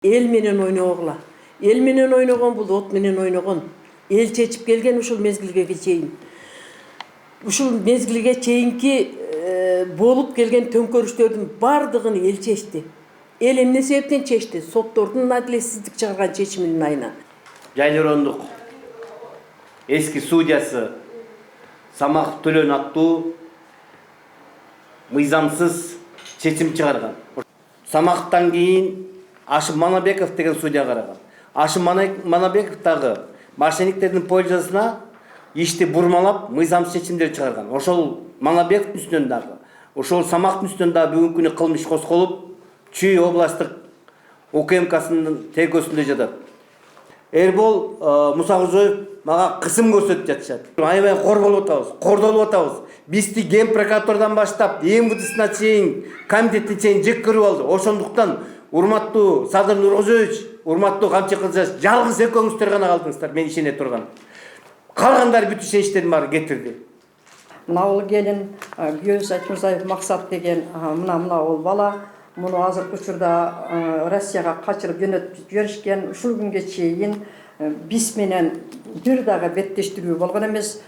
эл менен ойногула. Эл менен ойногон бул от менен ойногон. Эл чечип келген ушул мезгилге чейин. Ушул мезгилге чейинки болуп келген төңкөрүштөрдүн бардыгын эл чечти. Эл эмне себептен чечти? Соттордун адилетсиздик чыгарган чечиминин айынан. Жайлорондук эски судьясы Самах Төлөн аттуу мыйзамсыз чечим чыгарган. Самахтан кийин Ашым Манабеков деген судья караган. Ашым Манабеков дагы мошенниктердин пользасына ишти бурмалап мыйзамсыз чечимдер чыгарган. Ошол Манабековдун үстүнөн дагы, ошол Самахтын үстүнөн дагы бүгүнкү күнү кылмыш козголуп, Чүй областтык УКМКсынын тергөөсүндө жатат. Эрбол Мусакожоев мага кысым көрсөтүп жатышат. Аябай корголуп атабыз, кордолуп атабыз. Бизди Ген прокуратурадан баштап, МВДсына чейин, комитетке чейин жек көрүп алды. Ошондуктан урматтуу Садыр Нуркожоевич, урматтуу Камчы Кылчаш, жалгыз экөөңүздөр гана калдыңыздар, мен ишене турган. Калгандары бүт ишеничтерин баары кетирди. Мына ол келин Гүйөз Айтмырзаев Максат деген мына ол бала. Муну азыркы учурда Россияга качырып жөнөтүп жиберишкен. Ушул күнгө чейин биз менен бир дагы беттештирүү болгон эмес.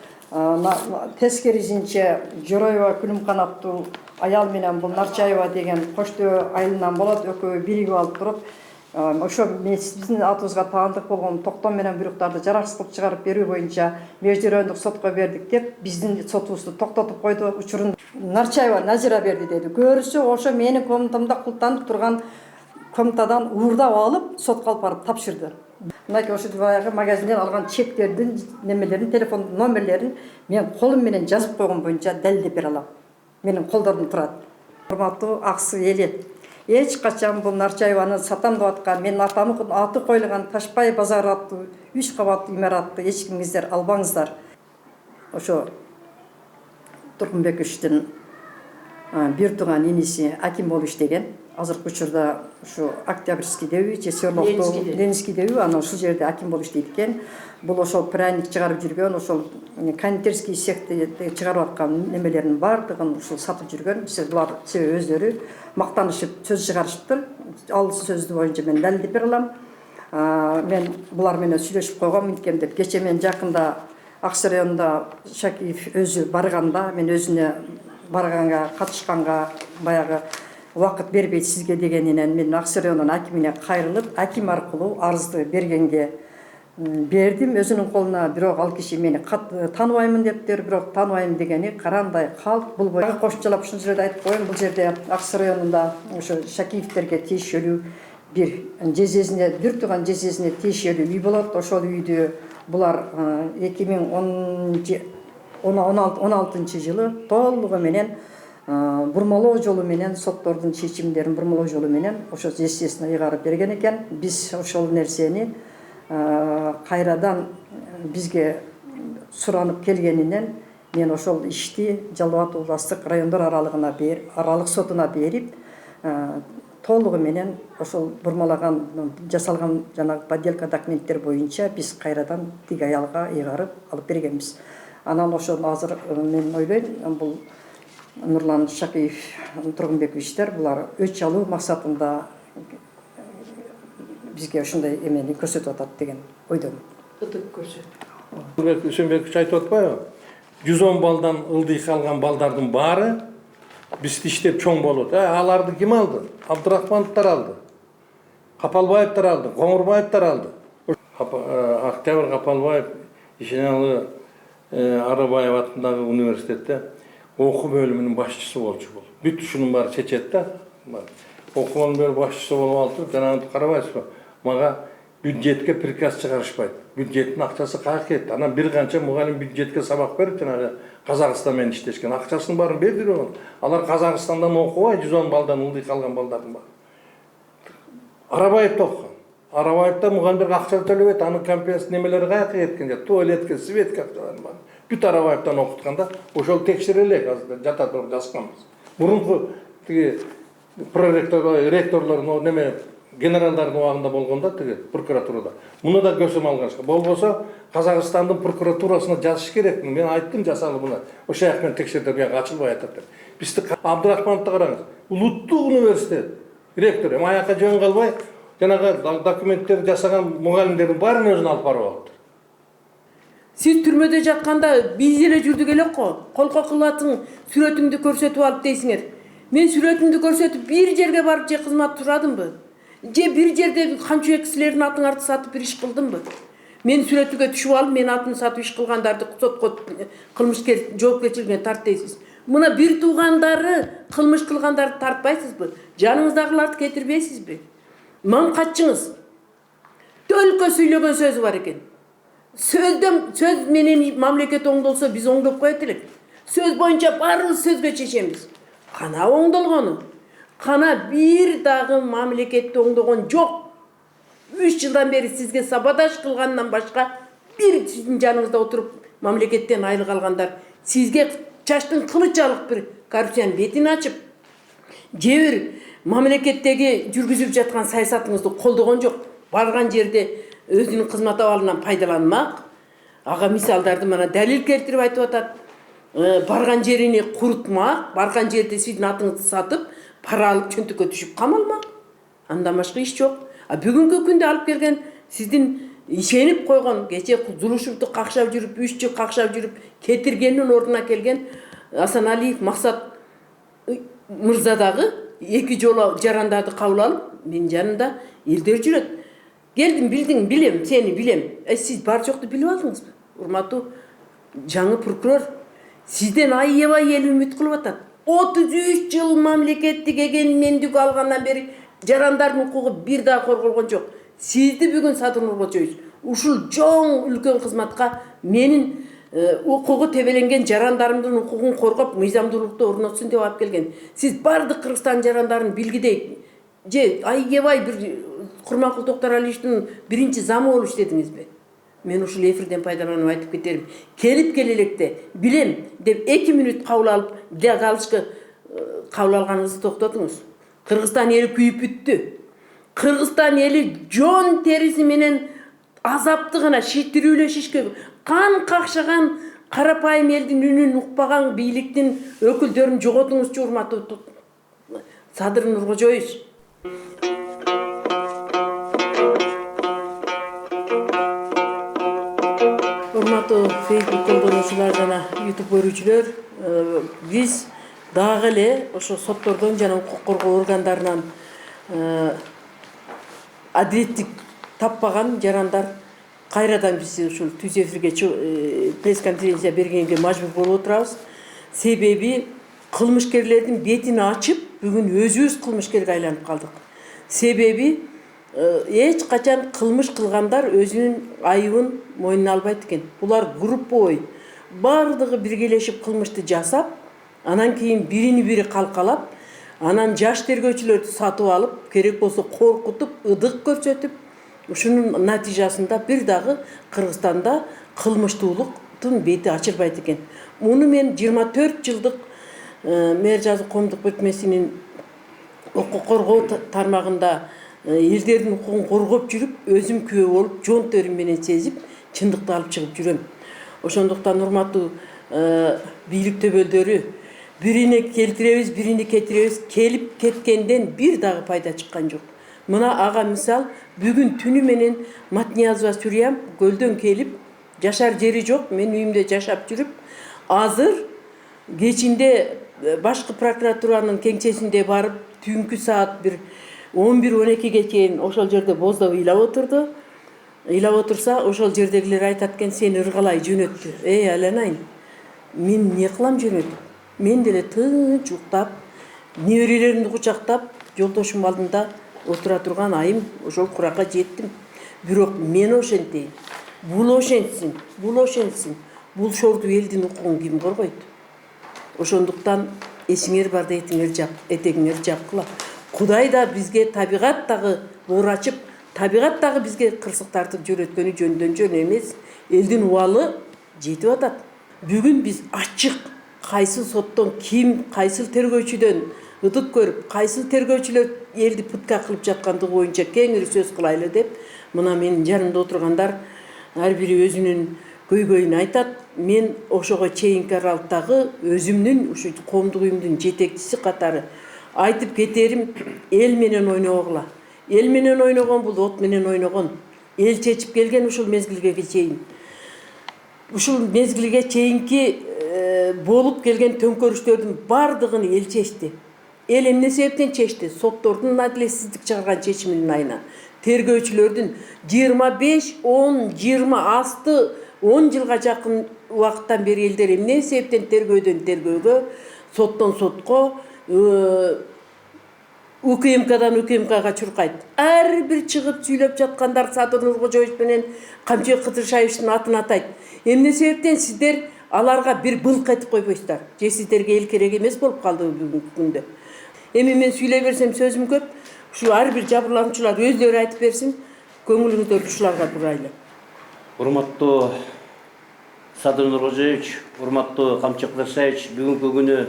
Тескерисинче Жороева Күлүмкан аттуу аял менен бул Нарчаева деген коштөө айылынан болот, экөө биригип алып туруп, ошо биздин атыбызга таандык болгон токтом менен буйруктарды жараксыз кылып чыгарып берүү боюнча междүрөндүк сотко бердик деп биздин сотубузду токтотуп койду. Учурун Нарчаева Назира берди деди. Көрүсө ошо менин комнатамда култанып турган комнатадан уурдап алып сотко алып барып тапшырды. Мынакей ошо баягы магазинден алган чектердин немелерин, телефон номерлерин мен колум менен жазып койгон боюнча далилдеп бере алам. Менин колдордум турат. Урматтуу Аксы эли, эч качан бул Нарчаеваны сатам деп аткан, менин атамдын аты коюлган Ташбай базары аттуу 3 кабаттуу имаратты эч кимиңиздер албаңыздар. Ошо Тургунбековичтин бир тууган иниси аким болуп иштеген. Азыркы учурда ушу Октябрьский деби, Серлокту Ленинский деби, анан ушул жерде аким болуп иштейт экен. Бул ошол пряник чыгарып жүргөн, ошол кондитерский цехти чыгарып аткан немелердин бардыгын ушул сатып жүргөн. Булар себеби өздөрү мактанышып сөз чыгарышыптыр. Ал сөздү боюнча мен далилдеп бере алам. Мен булар менен сүйлөшүп койгом мынткем деп. Кече мен жакында Аксы районунда Шакиев өзү барганда, мен өзүнө барганга, катышканга баягы убакыт бербейт сизге дегенинен мен Аксы районунун акимине кайрылып, аким аркылуу арызды бергенге бердим өзүнүн колуна. Бирок ал киши мени тааныбаймын дептир, бирок тааныбайм дегени карандай калп. Бул боюнча кошумчалап ушул жерде айтып коеюн, бул жерде Аксы районунда ошо Шакиевтерге тиешелүү бир жезесине, бир тууган жезесине тиешелүү үй болот. Ошол үйдү булар 2016 жылы толугу менен бурмалоо жолу менен, соттордун чечимдерин бурмалоо жолу менен ошо жезесине ыйгарып берген экен. Биз ошол нерсени кайрадан бизге суранып келгенинен мен ошол ишти Жалал Абад областык райондор аралык сотуна берип, толугу менен ошол бурмалаган жасалган жанагы подделка документтер боюнча биз кайрадан тиги аялга ыйгарып алып бергенбиз. Анан ошону азыр мен ойлойм, бул Нурлан Шакиев, Тургунбековичтер булар өч алуу максатында бизге ошондой эмени көрсөтүп атат деген ойдомун. Үсөнбекович айтып атпайбы? 110 балдан ылдый калган балдардын баары бизди иштеп чоң болот. Аларды ким алды? Абдурахмановдор алды. Капалбаевдор алды, Коңурбаевдор алды. Октябрь Капалбаев Ишеналы Арабаев атындагы университетте окуу бөлүмүнүн башчысы болчу болду. Бүт ушунун баары чечет да. Окуу бөлүмүнүн башчысы болуп алып, жанагы карабайсызбы? Мага бюджетке приказ чыгарышпайт. Бюджеттин акчасы каяка кетти? Анан бир канча мугалим бюджетке сабак берип, жанагы Казакстан менен иштешкен. Акчасынын баарын бердирип, алар Казакстандан окубай, 110 балдан ылдый калган балдардын баары. Арабаев окуган. Арабаевда мугалимдерге акча төлөбөйт, анын компенсация немелери каяка кеткен, туалетке, светке акчалары бар. Бүт Арабаевдан окутканда ошол текшерелек, азыр жатат жазганбыз. Мурунку тиги ректорлордун неме генералдардын убагында болгондо тиги прокуратурада. Муну да көсөм алганышка. Болбосо Казакстандын прокуратурасына жазыш керек. Мен айттым жасалы буна. Ошол жак менен текшердип ачылбай атат деп. Бизди Абдурахмановду караңыз. Улуттук университет ректору аяка жөн калбай жанагы документтерди жасаган мугалимдердин баарын өзүнө алып барып алыптыр. Сиз түрмөдө жатканда биз эле жүрдүк элек го. Колко кылатың, сүрөтүңдү көрсөтүп алып дейсиңер. Мен сүрөтүмдү көрсөтүп бир жерге барып же кызмат турадымбы? Же бир жерде камчы кисилердин атын арты сатып бир иш кылдымбы? Мен сүрөтүгө түшүп алып, мен атын сатып иш кылгандарды сотко кылмышкер жоопкерчиликке тарт дейсиз. Мына бир туугандары кылмыш кылгандарды тартпайсызбы? Жаныңыздагыларды кетирбейсизби? Маң катчыңыз. Төлкө сүйлөгөн сөзү бар экен. Сөз менен мамлекет оңдолсо биз оңдоп коет элек. Сөз боюнча баарыбыз сөзгө чечемиз. Кана оңдолгону? Кана бир дагы мамлекетти оңдогон жок. 3 жылдан бери сизге сабадаш кылгандан башка бир сиздин жаныңызда отуруп мамлекеттен айлык алгандар сизге чачтын кылычалык бир коррупциянын бетин ачып, же бир мамлекеттеги жүргүзүлүп жаткан саясатыңызды колдогон жок. Барган жерде өзүнүн кызмат абалынан пайдаланмак. Ага мисалдарды мына далил келтирип айтып атат. Барган жерини курутмак, барган жерде сиздин атыңызды сатып, пара алып чөнтөккө түшүп камалмак. Андан башка иш жок. Бүгүнкү күндө алып келген сиздин ишенип койгон, кече Зулушевди какшап жүрүп, 3 жыл какшап жүрүп, кетиргендин ордуна келген Асаналиев Максат мырза дагы 2 жолу жарандарды кабыл алып, менин жанымда элдер жүрөт. Келдим, билдиң, билем, сени билем. Сиз бар жокту билип алдыңызбы? Урматтуу жаңы прокурор, сизден аябай эл үмүт кылып атат. 33 жыл мамлекеттик эгемендик алгандан бери жарандардын укугу бир дагы корголгон жок. Сизди бүгүн Садыр Нуркожоевич ушул жоң үлкөн кызматка менин укугу тебеленген жарандарымдын укугун коргоп, мыйзамдуулукту орнотсун деп алып келген. Сиз бардык Кыргызстан жарандарын билгидей же аябай бир Курманкул Токтаралиевичтин биринчи замы болуп иштедиңизби? Мен ушул эфирден пайдаланып айтып кетерим. Келип келелекте билем деп 2 мүнөт кабыл алып, для галочка кабыл алганыңызды токтотуңуз. Кыргызстан эли күйүп бүттү. Кыргызстан эли жон териси менен азапты гана шиттирүүлө шишке кан какшаган карапайым элдин үнүн укпаган бийликтин өкүлдөрүн жоготуңузчу, урматтуу Садыр Нуркожоевич. Урматтуу Facebook колдонуучулар жана YouTube көрүүчүлөр, биз дагы эле ошо соттордон жана укук коргоо органдарынан адилеттик таппаган жарандар кайрадан биз ушул түз эфирге пресс-конференция бергенге мажбур болуп отурабыз. Себеби кылмышкерлердин бетин ачып, бүгүн өзүбүз кылмышкерге айланып калдык. Себеби эч качан кылмыш кылгандар өзүнүн айыбын мойнуна албайт экен. Булар групповой бардыгы биргелешип кылмышты жасап, анан кийин бирини бири калкалап, анан жаш тергөөчүлөрдү сатып алып, керек болсо коркутуп, ыдык көрсөтүп, ушунун натыйжасында бир дагы Кыргызстанда кылмыштуулуктун бети ачылбайт экен. Муну мен 24 жылдык мэр жазык коомдук бирикмесинин укук коргоо тармагында элдердин укугун коргоп жүрүп, өзүм күбө болуп, жон терим менен сезип, чындыкты алып чыгып жүрөм. Ошондуктан урматтуу бийлик төбөлдөрү, бирине келтиребиз, бирине кетиребиз, келип кеткенден бир дагы пайда чыккан жок. Мына ага мисал, бүгүн түнү менен Матниязова Сүриям көлдөн келип, жашар жери жок, мен үйүмдө жашап жүрүп, азыр кечинде башкы прокуратуранын кеңсесинде барып, түнкү саат бир 11-12ге чейин ошол жерде боздоп ыйлап отурду. Ыйлап отурса, ошол жердегилер айтат экен, сени ыргалай жөнөттү. Айланайын, мен эмне кылам жөнөтүп? Мен деле тынч уктап, неберелеримди кучактап, жолдошум алдында отура турган айым ошол куракка жеттим. Бирок мен ошентейин, бул ошентсин, бул ошентсин. Бул шорду элдин укугун ким коргойт? Ошондуктан эсиңер барда этегиңер жапкыла. Кудай да бизге табигат дагы оор ачып, табигат дагы бизге кырсык тартып жөнөткөнү жөндөн жөн эмес. Элдин убалы жетип атат. Бүгүн биз ачык кайсыл соттон ким, кайсыл тергөөчүдөн ыдык көрүп, кайсыл тергөөчүлөр элди пытка кылып жаткандыгы боюнча кеңири сөз кылайлы деп, мына менин жанымда отургандар ар бири өзүнүн көйгөйүн айтат. Мен ошого чейинки аралыктагы өзүмдүн ушу коомдук уюмдун жетекчиси катары айтып кетерим, эл менен ойногула. эл менен ойногон бул от менен ойногон. Эл чечип келген ушул мезгилге чейин. Ушул мезгилге чейинки болуп келген төңкөрүштөрдүн бардыгын эл чечти. Эл эмне себептен чечти? Соттордун адилетсиздик чыгарган чечиминин айына. Тергөөчүлөрдүн 25, 10, 20 асты 10 жылга жакын убакыттан бери элдер эмне себептен тергөөдөн тергөөгө, соттон сотко, УКМКдан УКМКга чуркайт. Ар бир чыгып сүйлөп жаткандар Садыр Нуркожоевич менен Камчыбек Кыдыршаевичтин атын атайт. Эмне себептен сиздер аларга бир былк этип койбойсуздар? Же сиздерге эл керек эмес болуп калды бүгүнкү күндө? Эми мен сүйлөй берсем сөзүм көп. Ушу ар бир жабырлануучулар өздөрү айтып берсин. Көңүлүңүздөрдү ушуларга бурайлы. Урматтуу Садыр Нуркожоевич, урматтуу Камчыбек Кыдыршаевич, бүгүнкү күнү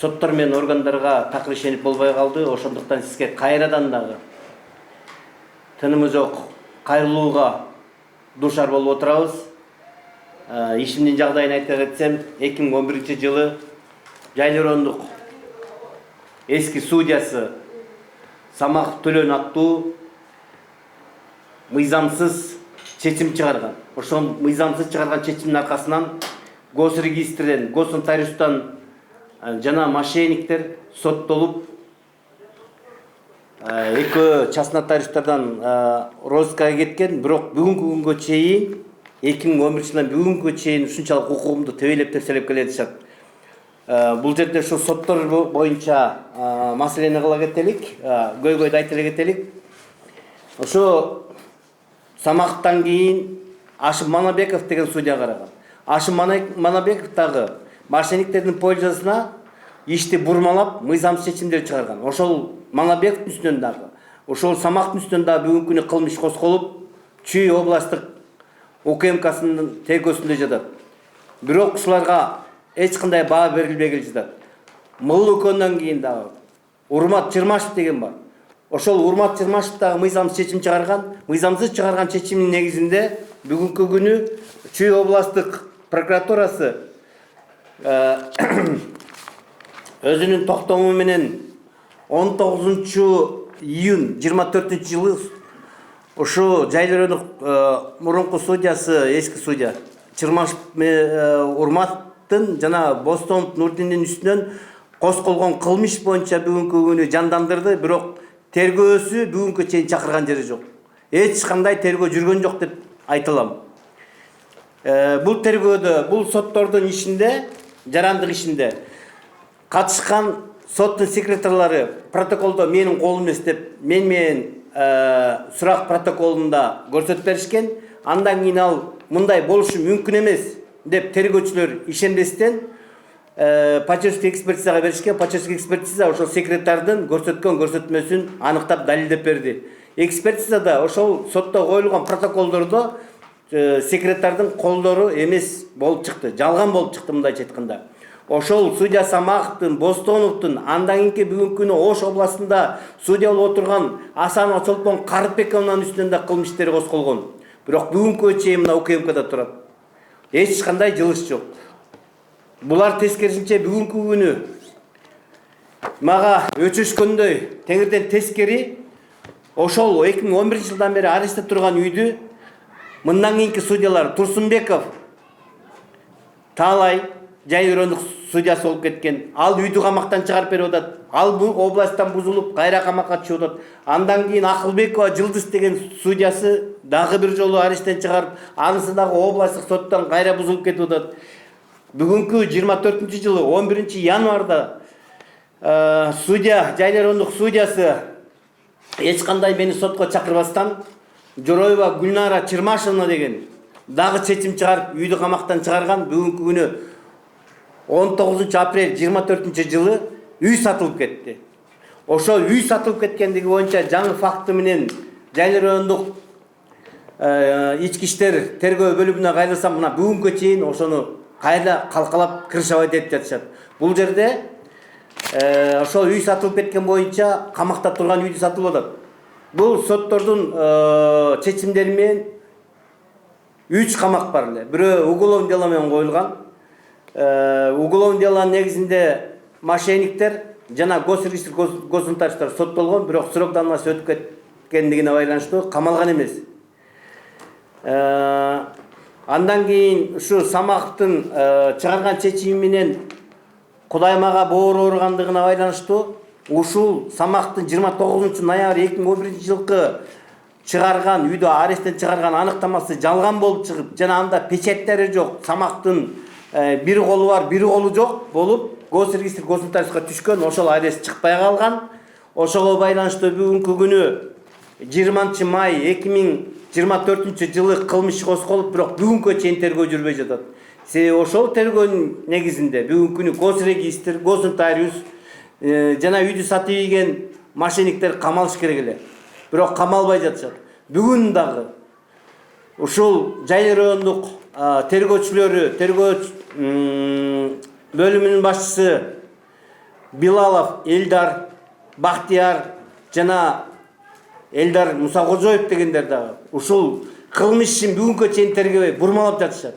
соттор менен органдарга такыр ишенип болбой калды. Ошондуктан сизге кайрадан дагы тынымы жок кайрылууга дуушар болуп отурабыз. Ишимдин жагдайын айта кетсем, 2011-жылы Жайлы эски судьясы Самах Төлөн аттуу мыйзамсыз чечим чыгарган. Ошол мыйзамсыз чыгарган чечимдин аркасынан госрегистрден, госнотариустан жана мошенниктер соттолуп, экөө частный нотариустардан розыскага кеткен. Бирок бүгүнкү күнгө чейин 2011-жылдан бүгүнкү чейин ушунчалык укугумду тебелеп терселеп келе жатышат. Бул жерде ушу соттор боюнча маселени кыла кетелик, көйгөйдү айта кетелик. Ошо Самахтан кийин Ашым Манабеков деген судья караган. Ашым Манабеков дагы мошенниктердин пользасына ишти бурмалап, мыйзамсыз чечимдер чыгарган. Ошол Манабековдун үстүнөн дагы, ошол Самахтын үстүнөн дагы бүгүнкү күнү кылмыш козголуп, Чүй областтык УКМКсынын тергөөсүндө жатат. Бирок ушуларга эч кандай баа берилбей келе жатат. Мыл өкөндөн кийин дагы Урмат Чырмашев деген бар. Ошол Урмат Чырмашев дагы мыйзамсыз чечим чыгарган. Мыйзамсыз чыгарган чечимдин негизинде бүгүнкү күнү Чүй областтык прокуратурасы өзүнүн токтому менен 19-июнь 24-жылы ушу Жайлы мурунку судьясы, эски судья Чырмашев Урматтын жана Бостонов Нурдиндин үстүнөн козголгон кылмыш боюнча бүгүнкү күнү жандандырды. Бирок тергөөсү бүгүнкү чейин чакырган жери жок. Эч кандай тергөө жүргөн жок деп айтылам. Бул тергөөдө, бул соттордун ишинде, жарандык ишинде катышкан соттун секретарлары протоколдо менин колум эмес деп менен сурак протоколунда көрсөтүп беришкен. Андан кийин ал мындай болушу мүмкүн эмес деп тергөөчүлөр ишенбестен почерский экспертизага беришкен. Почерский экспертиза ошол секретардын көрсөткөн көрсөтмөсүн аныктап далилдеп берди. Экспертизада ошол сотто коюлган протоколдордо секретардын колдору эмес болуп чыкты, жалган болуп чыкты мындайча айтканда. Ошол судья Самаховдун, Бостоновдун, андан кийинки бүгүнкү күнү Ош областында судья болуп отурган Асанова Чолпон Карыпбековнун үстүнөн да кылмыш иштери козголгон. Бирок бүгүнкү чейин мына УКМКда турат. Эч кандай жылыш жок. Булар тескерисинче бүгүнкү күнү мага өчүшкөндөй теңирден тескери ошол 2011-жылдан бери арестте турган үйдү мындан кийинки судьялар Турсунбеков, Таалай Жайлы судьясы болуп кеткен. Ал үйдү камактан чыгарып берип атат. Ал бул областтан бузулуп, кайра камакка түшүп атат. Андан кийин Акылбекова Жылдыз деген судьясы дагы бир жолу аресттен чыгарып, анысы дагы областтык соттон кайра бузулуп кетип атат. Бүгүнкү 24-жылы 11-январда судья, Жайлы судьясы эч кандай мени сотко чакырбастан Жороева Гүлнара Чырмашевна деген дагы чечим чыгарып, үйдү камактан чыгарган. Бүгүнкү күнү 19-апрель 24-жылы үй сатылып кетти. Ошол үй сатылып кеткендиги боюнча жаңы факты менен Жайлы райондук ички иштер тергөө бөлүмүнө кайрылсам, мына бүгүнкү чейин ошону кайра калкалап кыршабайт этип жатышат. Бул жерде ошол үй сатылып кеткен боюнча камакта турган үйдү сатылып атат. Бул соттордун чечимдери менен 3 камак бар эле. Бирөө уголовный дело менен коюлган. Уголовный делонун негизинде мошенниктер жана госрегистр госнотариустар соттолгон, бирок срок давности өтүп кеткендигине байланыштуу камалган эмес. Андан кийин ушу Самактын чыгарган чечими менен Кудай мага боор ооругандыгына байланыштуу ушул Самактын 29-ноябрь 2011 жылкы чыгарган үйдө аресттен чыгарган аныктамасы жалган болуп чыгып, жана анда печаттары жок, Самактын бир колу бар, бир колу жок болуп, госрегистр госнотариуска түшкөн, ошол арест чыкпай калган. Ошого байланыштуу бүгүнкү күнү 20 май 2024 жылы кылмыш иш козголуп, бирок бүгүнкү чейин тергөө жүрбөй жатат. Себеби ошол тергөөнүн негизинде бүгүнкү күнү госрегистр, госнотариус жана үйдү сатып ийген мошенниктер камалыш керек эле. Бирок камалбай жатышат. Бүгүн дагы ушул Жайыл райондук тергөөчүлөрү, тергөө бөлүмүнүн башчысы Билалов Элдар, Бактияр жана Элдар Мусакожоев дегендер дагы ушул кылмыш ишин бүгүнкү чейин тергебей бурмалап жатышат.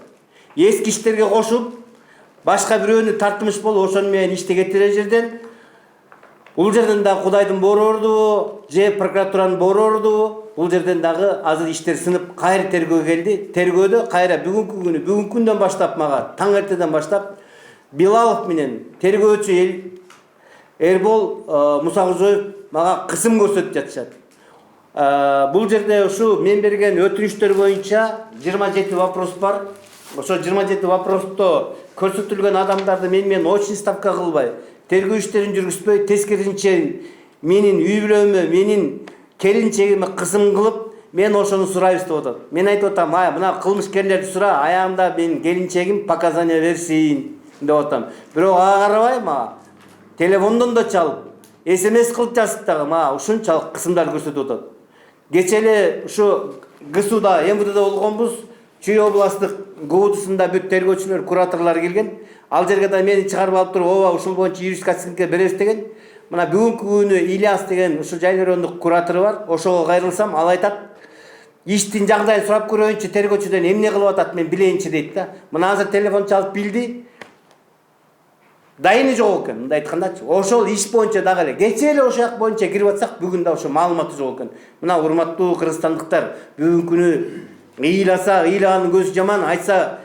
Эски иштерге кошуп, башка бирөөнү тартымыш болуп, ошону менен иштеген жерден бул жерден дагы Кудайдын боору ордубу, же прокуратуранын боору ордубу, бул жерден дагы азыр иштер сынып кайра тергөө келди. Тергөөдө кайра бүгүнкү күнү, бүгүнкү күндөн баштап мага таң эртеден баштап Билалов менен тергөөчү Эрбол Мусакожоев мага кысым көрсөтүп жатышат. Бул жерде ушу мен берген өтүнүчтөр боюнча 27 вопрос бар. Ошо 27 вопросто көрсөтүлгөн адамдарды менен очный ставка кылбай, тергөө иштерин жүргүзбөй, тескерисинче менин үй бүлөмө, менин келинчегиме кысым кылып, мен ошону сурайбыз деп атат. Мен айтып атам, мына кылмышкерлерди сура, аягында менин келинчегим показания берсин деп атам. Бирок ага карабай мага телефондон да чалып, СМС кылып жазып дагы мага ушунчалык кысымдар көрсөтүп атат. Кече эле ушу ГСУда, МВДда болгонбуз. Чүй областтык ГУДсунда бүт тергөөчүлөр, кураторлор келген. Ал жерге да мени чыгарып алып туруп, ооба ушул боюнча юридический оценка беребиз деген. Мына бүгүнкү күнү Ильяс деген ушул Жайыл райондук куратору бар. Ошого кайрылсам, ал айтат, иштин жагдайын сурап көрөйүнчү, тергөөчүдөн эмне кылып атат, мен билейинчи дейт да. Мына азыр телефон чалып билди. Дайыны жок экен, мындай айткандачы. Ошол иш боюнча дагы эле кече эле ошол жак боюнча кирип атсак, бүгүн да ошо маалыматы жок экен. Мына урматтуу кыргызстандыктар, бүгүнкү күнү ыйласа, ыйлаганын көзү жаман, айтса,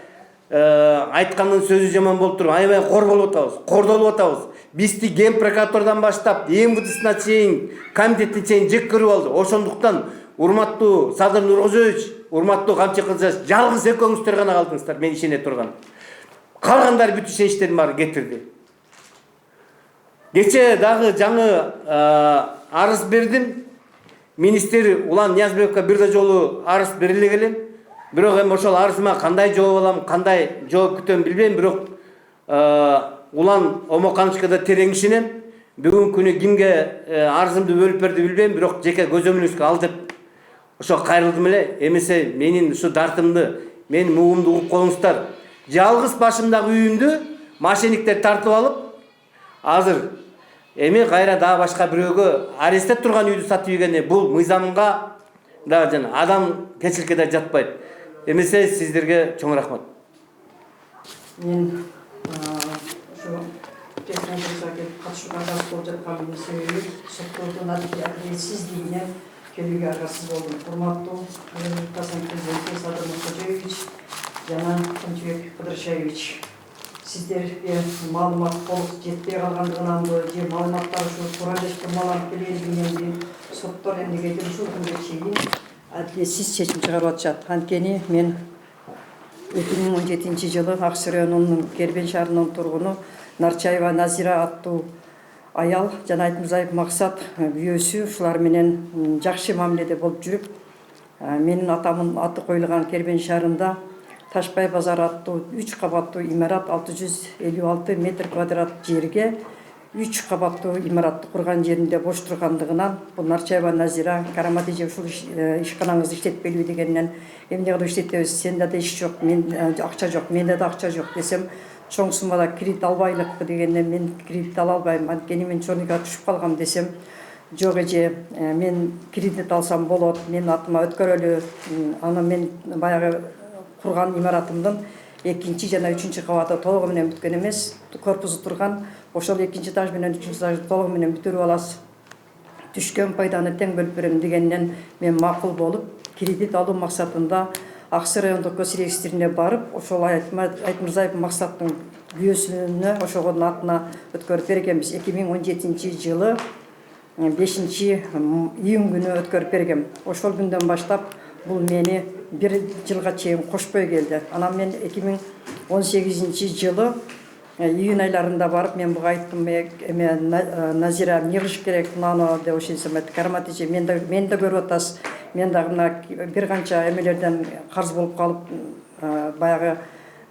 айткандын сөзү жаман болуп туруп, аябай кор болуп атабыз, кордолуп атабыз. Бизди Ген прокуратурадан баштап, МВДсына чейин, комитетине чейин жек көрүп алды. Ошондуктан урматтуу Садыр Нуркожоевич, урматтуу Камчы Кызжаш, жалгыз экөөңүздөр гана калдыңыздар, мен ишене турган. Калгандар бүт ишеничтерин баары кетирди. Кече дагы жаңы арыз бердим. Министр Улан Ниязбековго бир да жолу арыз бериле келем. Бирок эми ошол арызыма кандай жооп алам, кандай жооп күтөм билбейм, бирок Улан Омокановичке да терең ишенем. Бүгүнкү күнү кимге арызымды бөлүп берди билбейм, бирок жеке көзөмөлүңүзгө ал деп ошо кайрылдым эле. Эмесе менин ушу дартымды, менин мугумду угуп коюңуздар. Жалгыз башымдагы үйүмдү мошенниктер тартып алып, азыр эми кайра дагы башка бирөөгө арестте турган үйдү сатып ийгени бул мыйзамга да жана адам кечиликке да жатпайт. Эмесе сиздерге чоң рахмат. Мен ушу технологияга катышууга аргасыз болуп жатканымдын себеби соттоодон адилетсиздигинен келүүгө аргасыз болдум. Урматтуу Казакстан президенти Садыр Нуркожоевич жана Кынчыбек Кыдыршаевич, сиздерге маалымат толук жетпей калгандыгынанбы, же маалыматтар ушу туура же турмаланып келгендигиненби соттор эмнегедир ушул күнгө чейин адилетсиз чечим чыгарып атышат. Анткени мен 2017 жылы Аксы районунун Кербен шаарынын тургуну Нарчаева Назира аттуу аял жана Айтмырзаев Максат күйөөсү ушулар менен жакшы мамиледе болуп жүрүп, менин атамдын аты коюлган Кербен шаарында Ташбай базары аттуу 3 кабаттуу имарат 656 метр квадрат жерге 3 кабаттуу имаратты курган жеринде бош тургандыгынан бул Нарчаева Назира караматы же ушул ишканаңызды иштетпелүү дегеннен эмне кылып иштетебиз, сенде да иш жок, мен акча жок, менде да акча жок десем, чоң суммада кредит албайлык дегеннен мен кредит ала албайм, анткени мен чорнуга түшүп калгам десем, жок эже, мен кредит алсам болот, мен атыма өткөрөлү, аны мен баягы курган имаратымдын 2 жана 3 кабаты толугу менен бүткөн эмес, корпусу турган, ошол 2 этаж менен 3 этаж толугу менен бүтүрүп аласыз түшкөн пайданы тең бөлүп берем дегенден мен макул болуп кредит алуу максатында Аксы райондук көз регистрине барып, ошол Айтмырзаев Максаттын күйөөсүнө ошогонун атына өткөрүп бергенбиз. 2017 жылы 5 июнь күнү өткөрүп бергем. Ошол күндөн баштап бул мени 1 жылга чейин кошпой келди. Анан мен 2018 жылы июнь айларында барып мен буга айттым, Назира эмне кылыш керек мынаны деп ошентсем айтты, Карамат эже, мен да көрүп атасыз, мен дагы мына бир канча эмелерден карыз болуп калып, баягы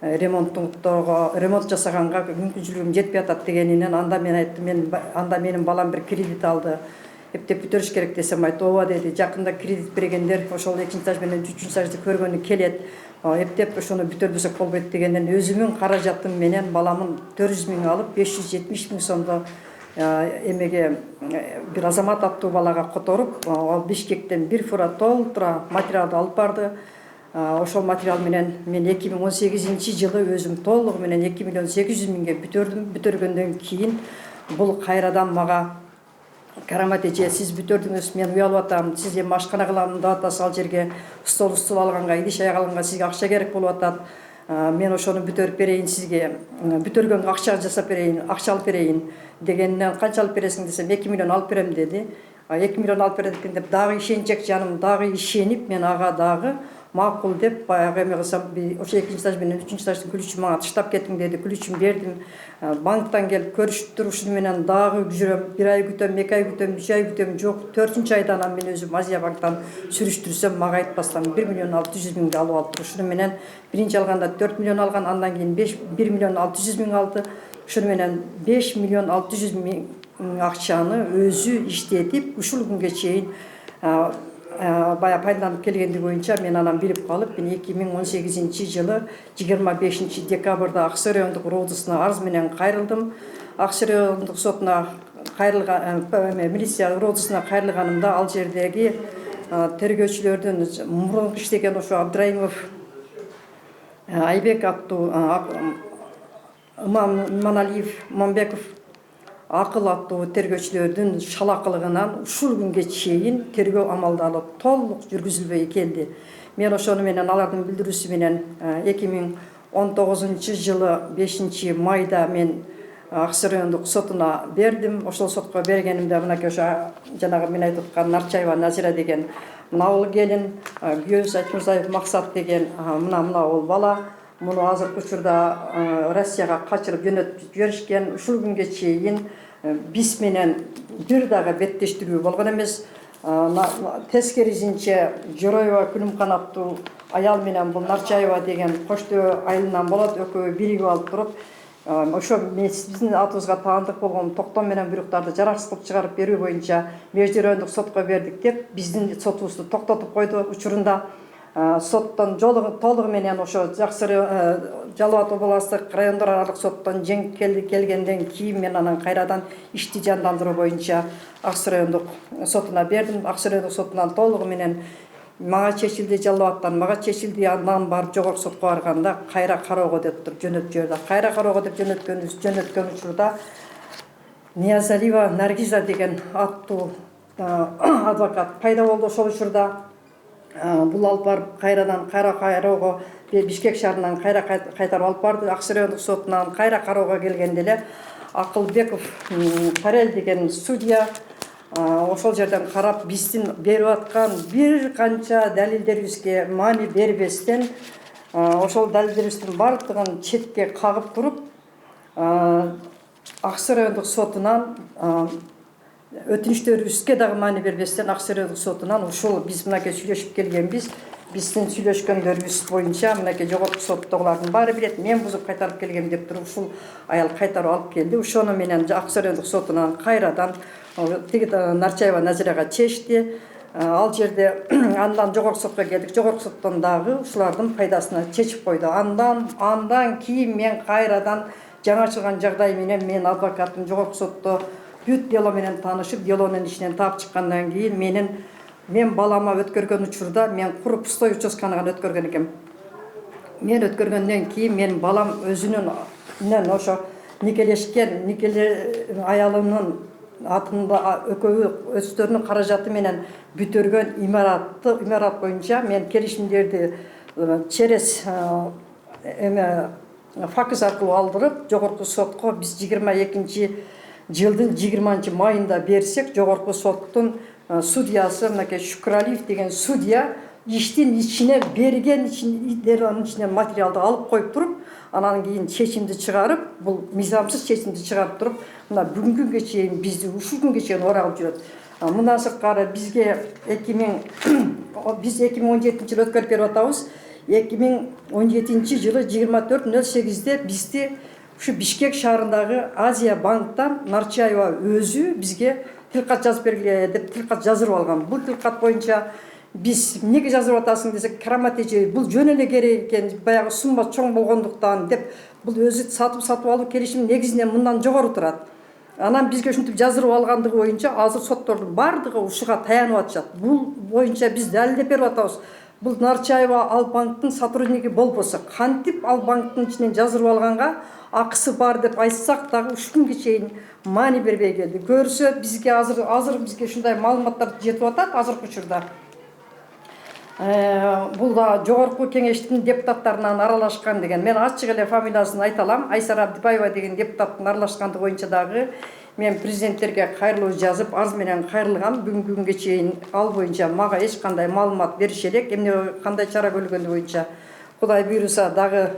ремонт жасаганга мүмкүнчүлүгүм жетпей атат дегенинен, анда мен айттым, анда менин балам бир кредит алды, эптеп бүтүрүш керек десем, айтты, ооба деди, жакында кредит бергендер ошол 2-этаж менен 3-этажды көргөнү келет, эптеп ошону бүтөрбөсөк болбойт дегенден өзүмүн каражатым менен баламын 400 миң алып 570 миң сомдо эмеге бир Азамат аттуу балага которуп, ал Бишкектен 1 фура толтура материалды алып барды. Ошол материал менен мен 2018 жылы өзүм толугу менен 2 миллион 800 миңге бүтөрдүм. Бүтөргөндөн кийин бул кайрадан мага Карамат эже, сиз бүтөрдүңүз, мен уялып атам, сиз эми ашкана кыламын деп атасыз, ал жерге стол алганга, идиш аяк алганга сизге акча керек болуп атат. Мен ошону бүтөрүп берейин сизге, бүтөргөнгө акча жасап берейин, акча алып берейин дегенинен, канча алып бересиң десем, 2 миллион алып берем деди. 2 миллион алып берет экен деп дагы ишенчек жаным, дагы ишенип, мен ага дагы макул деп баягы эме кылсам, ошо 2-этаж менен 3-этаждын күлүчүн мага таштап кетиң деди, күлүчүн бердим. Банктан келип көрүшүп турушум менен дагы жүрөм, 1 ай күтөм, 2 ай күтөм, 3 ай күтөм, жок, 4-чү айда анан мен өзүм Азия банктан сүрүштүрсөм, мага айтпастан 1 миллион 600 миңди алып алыптыр. Ушуну менен биринчи алганда 4 миллион алган, андан кийин 1 миллион 600 миң алды. Ушуну менен 5 миллион 600 миң акчаны өзү иштетип, ушул күнгө чейин бая пайдаланып келгендиги боюнча мен анан билип калып, мен 2018 жылы 25 декабрда Аксы райондук роодусуна арыз менен кайрылдым. Аксы райондук сотуна кайрылган, милиция роодусуна кайрылганымда ал жердеги тергөөчүлөрдүн мурунку иштеген ошо Абдраимов Айбек аттуу, Иманалиев Мамбеков Акыл аттуу тергөөчүлөрдүн шалакылыгынан ушул күнгө чейин тергөө амалдары толук жүргүзүлбөй келди. Мен ошону менен алардын билдирүүсү менен 2019 жылы 5 майда мен Аксы райондук сотуна бердим. Ошол сотко бергенимде мынакей ошо жанагы мен айтып аткан Нарчаева Назира деген мына бул келин, күйөөсү Айтмырзаев Максат деген мына бул бала. Муну азыркы учурда Россияга качырып жөнөтүп жиберишкен. Ушул күнгө чейин биз менен бир дагы беттештирүү болгон эмес. Тескерисинче Жороева Күлүмкан аттуу аял менен бул Нарчаева деген коштөө айылынан болот, экөө биригип алып туруп, ошо биздин атыбызга таандык болгон токтом менен буйруктарды жараксыз кылып чыгарып берүү боюнча Между райондук сотко бердик деп биздин сотубузду токтотуп койду. Учурунда соттон толугу менен ошо Жалал Абад областык райондор аралык соттон жеңип келгенден кийин мен анан кайрадан ишти жандандыруу боюнча Аксы райондук сотуна бердим. Аксы райондук сотунан толугу менен мага чечилди, Жалал Абадтан мага чечилди. Андан барып жогорку сотко барганда кайра кароого деп туруп жөнөтүп жиберди. Кайра кароого деп жөнөткөн учурда Ниязалиева Наргиза деген аттуу адвокат пайда болду. Ошол учурда бул алып барып кайрадан кароого Бишкек шаарынан кайтарып алып барды. Аксы райондук сотунан кайра кароого келгенде эле Акылбеков Карел деген судья ошол жерден карап биздин берип аткан бир канча далилдерибизге маани бербестен ошол далилдерибиздин бардыгын четке кагып туруп Аксы райондук сотунан өтүнүчтөрүбүзгө дагы маани бербестен Аксы райондук сотунан ушул биз мынакей сүйлөшүп келгенбиз. Биздин сүйлөшкөндөрүбүз боюнча мынакей жогорку соттогулардын баары билет, мен бузуп кайтарып келгем деп туруп ушул аял кайтарып алып келди. Ошону менен Аксы райондук сотунан кайрадан тиги Нарчаева Назирага чечти. Ал жерде андан жогорку сотко келдик. Жогорку соттон дагы ушулардын пайдасына чечип койду. Андан кийин мен кайрадан жаңа ачылган жагдай менен мен адвокатым жогорку сотто бүт дело менен таанышып, делонун ичинен таап чыккандан кийин мен балама өткөргөн учурда мен кур пустой участканы өткөргөн экем. Мен өткөргөндөн кийин мен балам өзүнүн ошо никелешкен аялымын атында экөөбү өздөрүнүн каражаты менен бүтөргөн имарат боюнча мен келишимдерди через факс аркылуу алдырып жогорку сотко биз 22-жылдын 20 майында берсек, жогорку соттун судьясы мынакей Шүкүралиев деген судья иштин ичине берген анын ичинен материалды алып коюп туруп, анан кийин чечимди чыгарып, бул мыйзамсыз чечимди чыгарып туруп, мына бүгүнкү күнгө чейин бизди ушул күнгө чейин орагып жүрөт. Мындан сырткары бизге биз 2017-жылы өткөрүп берип атабыз. 2017-жылы 24.08-де бизди ушу Бишкек шаарындагы Азия банктан Нарчаева өзү бизге тилкат жазып бергиле деп тилкат жаздырып алган. Бул тилкат боюнча биз эмнеге жаздырып атасың десек, карамат эже, бул жөн эле керек экен, баягы сумма чоң болгондуктан деп, бул өзү сатып алуу келишим негизинен мындан жогору турат. Анан бизге ушинтип жаздырып алгандыгы боюнча азыр соттордун бардыгы ушуга таянып атышат. Бул боюнча биз далилдеп берип атабыз. Бул Нарчаева ал банктын сотрудниги болбосо, кантип ал банктын ичинен жаздырып алганга акысы бар деп айтсак дагы ушул күнгө чейин маани бербей келди. Көрсө бизге азыр бизге ушундай маалыматтар жетип атат азыркы учурда. Бул да жогорку кеңештин депутаттарынан аралашкан деген. Мен ачык эле фамилиясын айта алам. Айсара Абдибаева деген депутаттын аралашкандыгы боюнча дагы мен президенттерге кайрылуу жазып, арыз менен кайрылгам. Бүгүнкү күнгө чейин ал боюнча мага эч кандай маалымат бериши элек. Эмне кандай чара көрүлгөнү боюнча Кудай буйруса дагы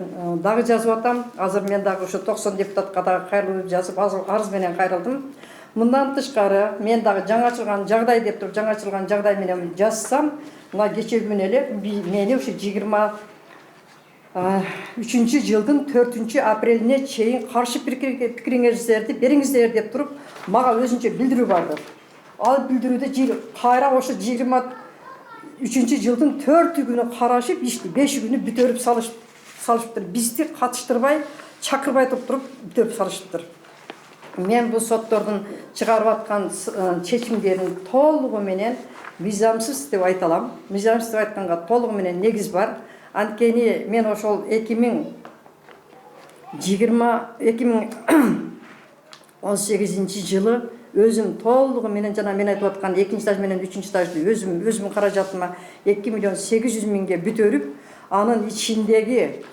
жазып атам. Азыр мен дагы ошо 90 депутатка дагы кайрылуу жазып, арыз менен кайрылдым. Мындан тышкары мен дагы жаңачылган жагдай деп туруп, жаңачылган жагдай менен жазсам, мына кечеги күнү эле мени ушу 23-жылдын 4-апрелине чейин каршы пикириңиздерди бериңиздер деп туруп, мага өзүнчө билдирүү барды. Ал билдирүүдө кайра ошо 23-жылдын 4-күнү карашып, ишти 5-күнү бүтөрүп салышыптыр. Бизди катыштырбай, чакырбай туруп бүтөрүп салышыптыр. Мен бул соттордун чыгарып аткан чечимдерин толугу менен мыйзамсыз деп айта алам. Мыйзамсыз деп айтканга толугу менен негиз бар. Анткени мен ошол 2018-жылы өзүм толугу менен жана мен айтып аткан 2-стаж менен 3-стажды өзүм каражатыма 2.800.000 бүтөрүп, анын ичиндеги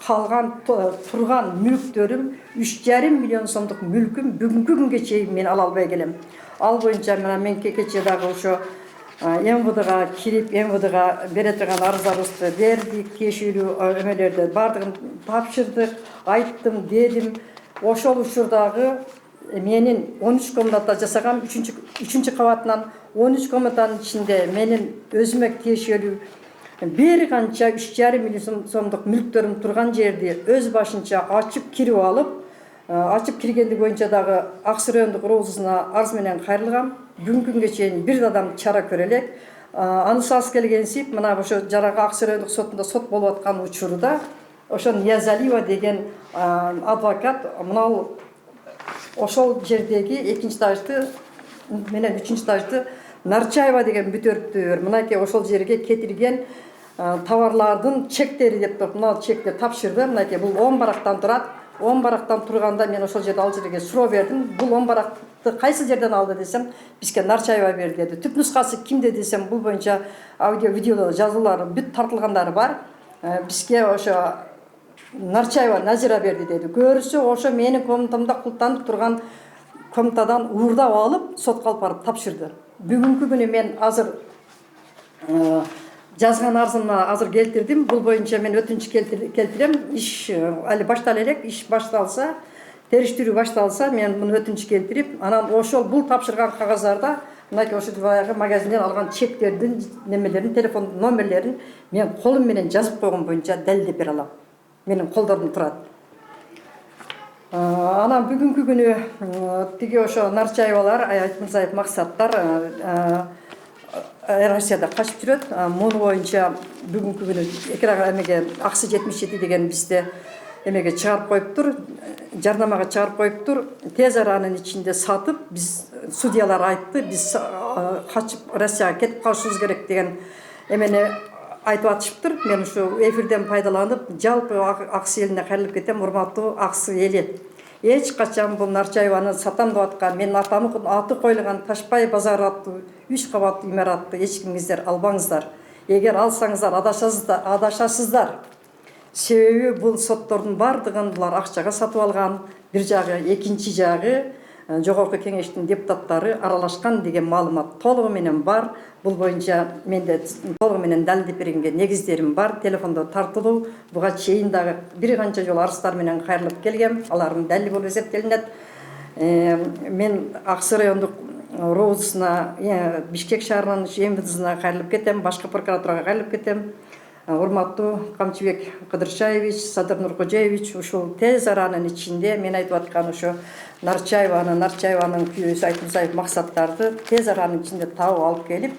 калган турган мүлктөрүм 3,5 миллион сомдук мүлкүм бүгүнкү күнгө чейин мен ала албай келем. Ал боюнча мен кечээ дагы ошо МВДга кирип, МВДга бере турган арыздарыбызды бердик, тиешелүү эмелерди бардыгын тапшырдык, айттым, дедим. Ошол учурдагы менин 13 комната жасагам, 3-чү кабатынан 13 комнатанын ичинде менин өзүмө тиешелүү бир канча 3,5 миллион сомдук мүлктөрүм турган жерди өз башынча ачып кирип алып, ачып киргенди боюнча дагы Аксы райондук РОЗУна арыз менен кайрылгам. Бүгүнкү күнгө чейин бир адам чара көрө элек. Анысы аз келгенсип, мына ошо жарага Аксы райондук сотунда сот болуп аткан учурда ошо Ниязалиева деген адвокат мына ошол жердеги 2-стажды менен 3-стажды Нарчаева деген бүтөрүптүр. Мынакей ошол жерге кетирген товарлардын чектери деп туруп, мына чектер тапшырды. Мынакей бул 10 барактан турат. 10 барактан турганда мен ошол жерде ал жерге суроо бердим. Бул 10 баракты кайсы жерден алды десем, бизге Нарчаева берди деди. Түп нускасы кимде десем, бул боюнча аудио, видео жазуулар бүт тартылгандары бар. Бизге ошо Нарчаева Назира берди деди. Көрсө ошо менин комнатамда култанып турган комнатадан уурдап алып, сотко алып барып тапшырды. Бүгүнкү күнү мен азыр жазган арызымды азыр келтирдим. Бул боюнча мен өтүнүч келтирем. Иш али баштала элек, иш башталса, териштирүү башталса, мен муну өтүнүч келтирип, анан ошол бул тапшырган кагаздарда мынакей ошо баягы магазинден алган чектердин немелерин, телефон номерлерин мен колум менен жазып койгон боюнча далилдеп бере алам. Менин колдордум турат. Анан бүгүнкү күнү тиги ошо Нарчаевалар, Айтмырзаев Максаттар Россияда качып жүрөт. Муну боюнча бүгүнкү күнү эмеге Аксы 77 деген бизде эмеге чыгарып коюптур, жарнамага чыгарып коюптур. Тез аранын ичинде сатып, биз судьялар айтты, биз качып Россияга кетип калышыбыз керек деген эмени айтып атышыптыр. Мен ушу эфирден пайдаланып, жалпы Аксы элине кайрылып кетем. Урматтуу Аксы эли. эч качан бул Нарчаеваны сатам деп аткан, менин атамдын аты коюлган Ташбай базары аттуу 3 кабаттуу имаратты эч кимиңиздер албаңыздар. Эгер алсаңыздар адашасыздар. Себеби бул соттордун бардыгын булар акчага сатып алган. Бир жагы, экинчи жагы жогорку кеңештин депутаттары аралашкан деген маалымат толугу менен бар. Бул боюнча менде толугу менен далилдеп бергенге негиздерим бар. Телефондо тартылуу, буга чейин дагы бир канча жолу арыздар менен кайрылып келгем. Алардын далили болуп эсептелинет. Мен Аксы райондук роусуна, Бишкек шаарынын МВДсына кайрылып кетем, башкы прокуратурага кайрылып кетем. Урматтуу Камчыбек Кыдыршаевич, Садыр Нуркожаевич, ушул тез аранын ичинде мен айтып аткан ошо Нарчаеванын күйөөсү Айтмырзаев максаттарды тез аранын ичинде табып алып келип,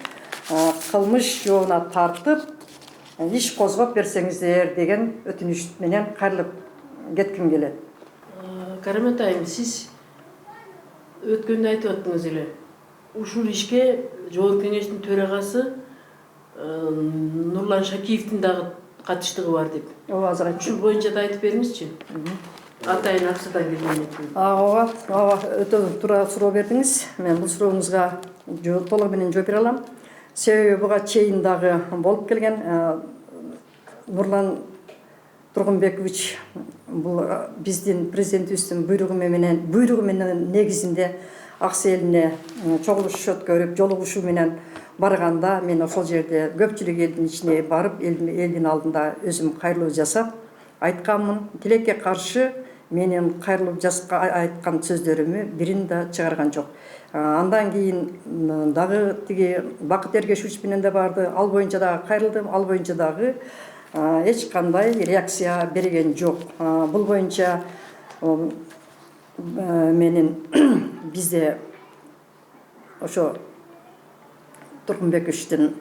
кылмыш жообуна тартып, иш козгоп берсеңиздер деген өтүнүч менен кайрылып кетким келет. Карамат айым, сиз өткөндө айтып аттыңыз эле. Ушул ишке жогорку кеңештин төрагасы Нурлан Шакиевдин дагы катыштыгы бар деп. Ооба, азыр айтып. Ушул боюнча да айтып бериңизчи. Атайын Аксыдан келген экен. Ооба, өтө туура суроо бердиңиз. Мен бул сурооңузга толугу менен жооп бере алам. Себеби буга чейин дагы болуп келген. Нурлан Тургунбекович бул биздин президентибиздин буйругу менен негизинде Аксы элине чогулуш өткөрүп, жолугушуу менен барганда мен ошол жерде көпчүлүк элдин ичине барып, элдин алдында өзүм кайрылуу жасап айтканмын. Тилекке каршы менин кайрылып жаска айткан сөздөрүмү бирин да чыгарган жок. Андан кийин дагы тиги Бакыт Эргешевич менен да барды. Ал боюнча дагы кайрылдым, ал боюнча дагы эч кандай реакция берген жок. Бул боюнча менин бизде ошо Тургунбековичтин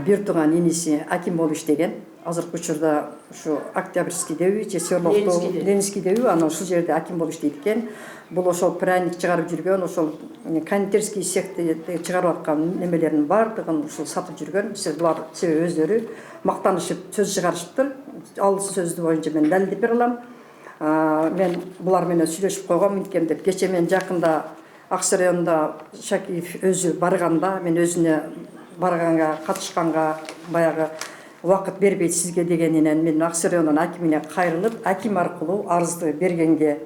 бир тууган иниси аким болуп иштеген. Азыркы учурда ушу Октябрьский деби, Серлокту Ленинский деби, анан ушул жерде аким болуп иштейт экен. Бул ошол пряник чыгарып жүргөн, ошол кондитерский цехти чыгарып аткан немелердин бардыгын ушул сатып жүргөн. Булар себеби өздөрү мактанышып сөз чыгарышыптыр. Ал сөздү боюнча мен далилдеп бере алам. Мен булар менен сүйлөшүп койгом мынткем деп. Кече мен жакында Аксы районунда Шакиев өзү барганда, мен өзүнө барганга, катышканга баягы убакыт бербейт сизге дегенинен мен Аксы районунун акимине кайрылып, аким аркылуу арызды бергенге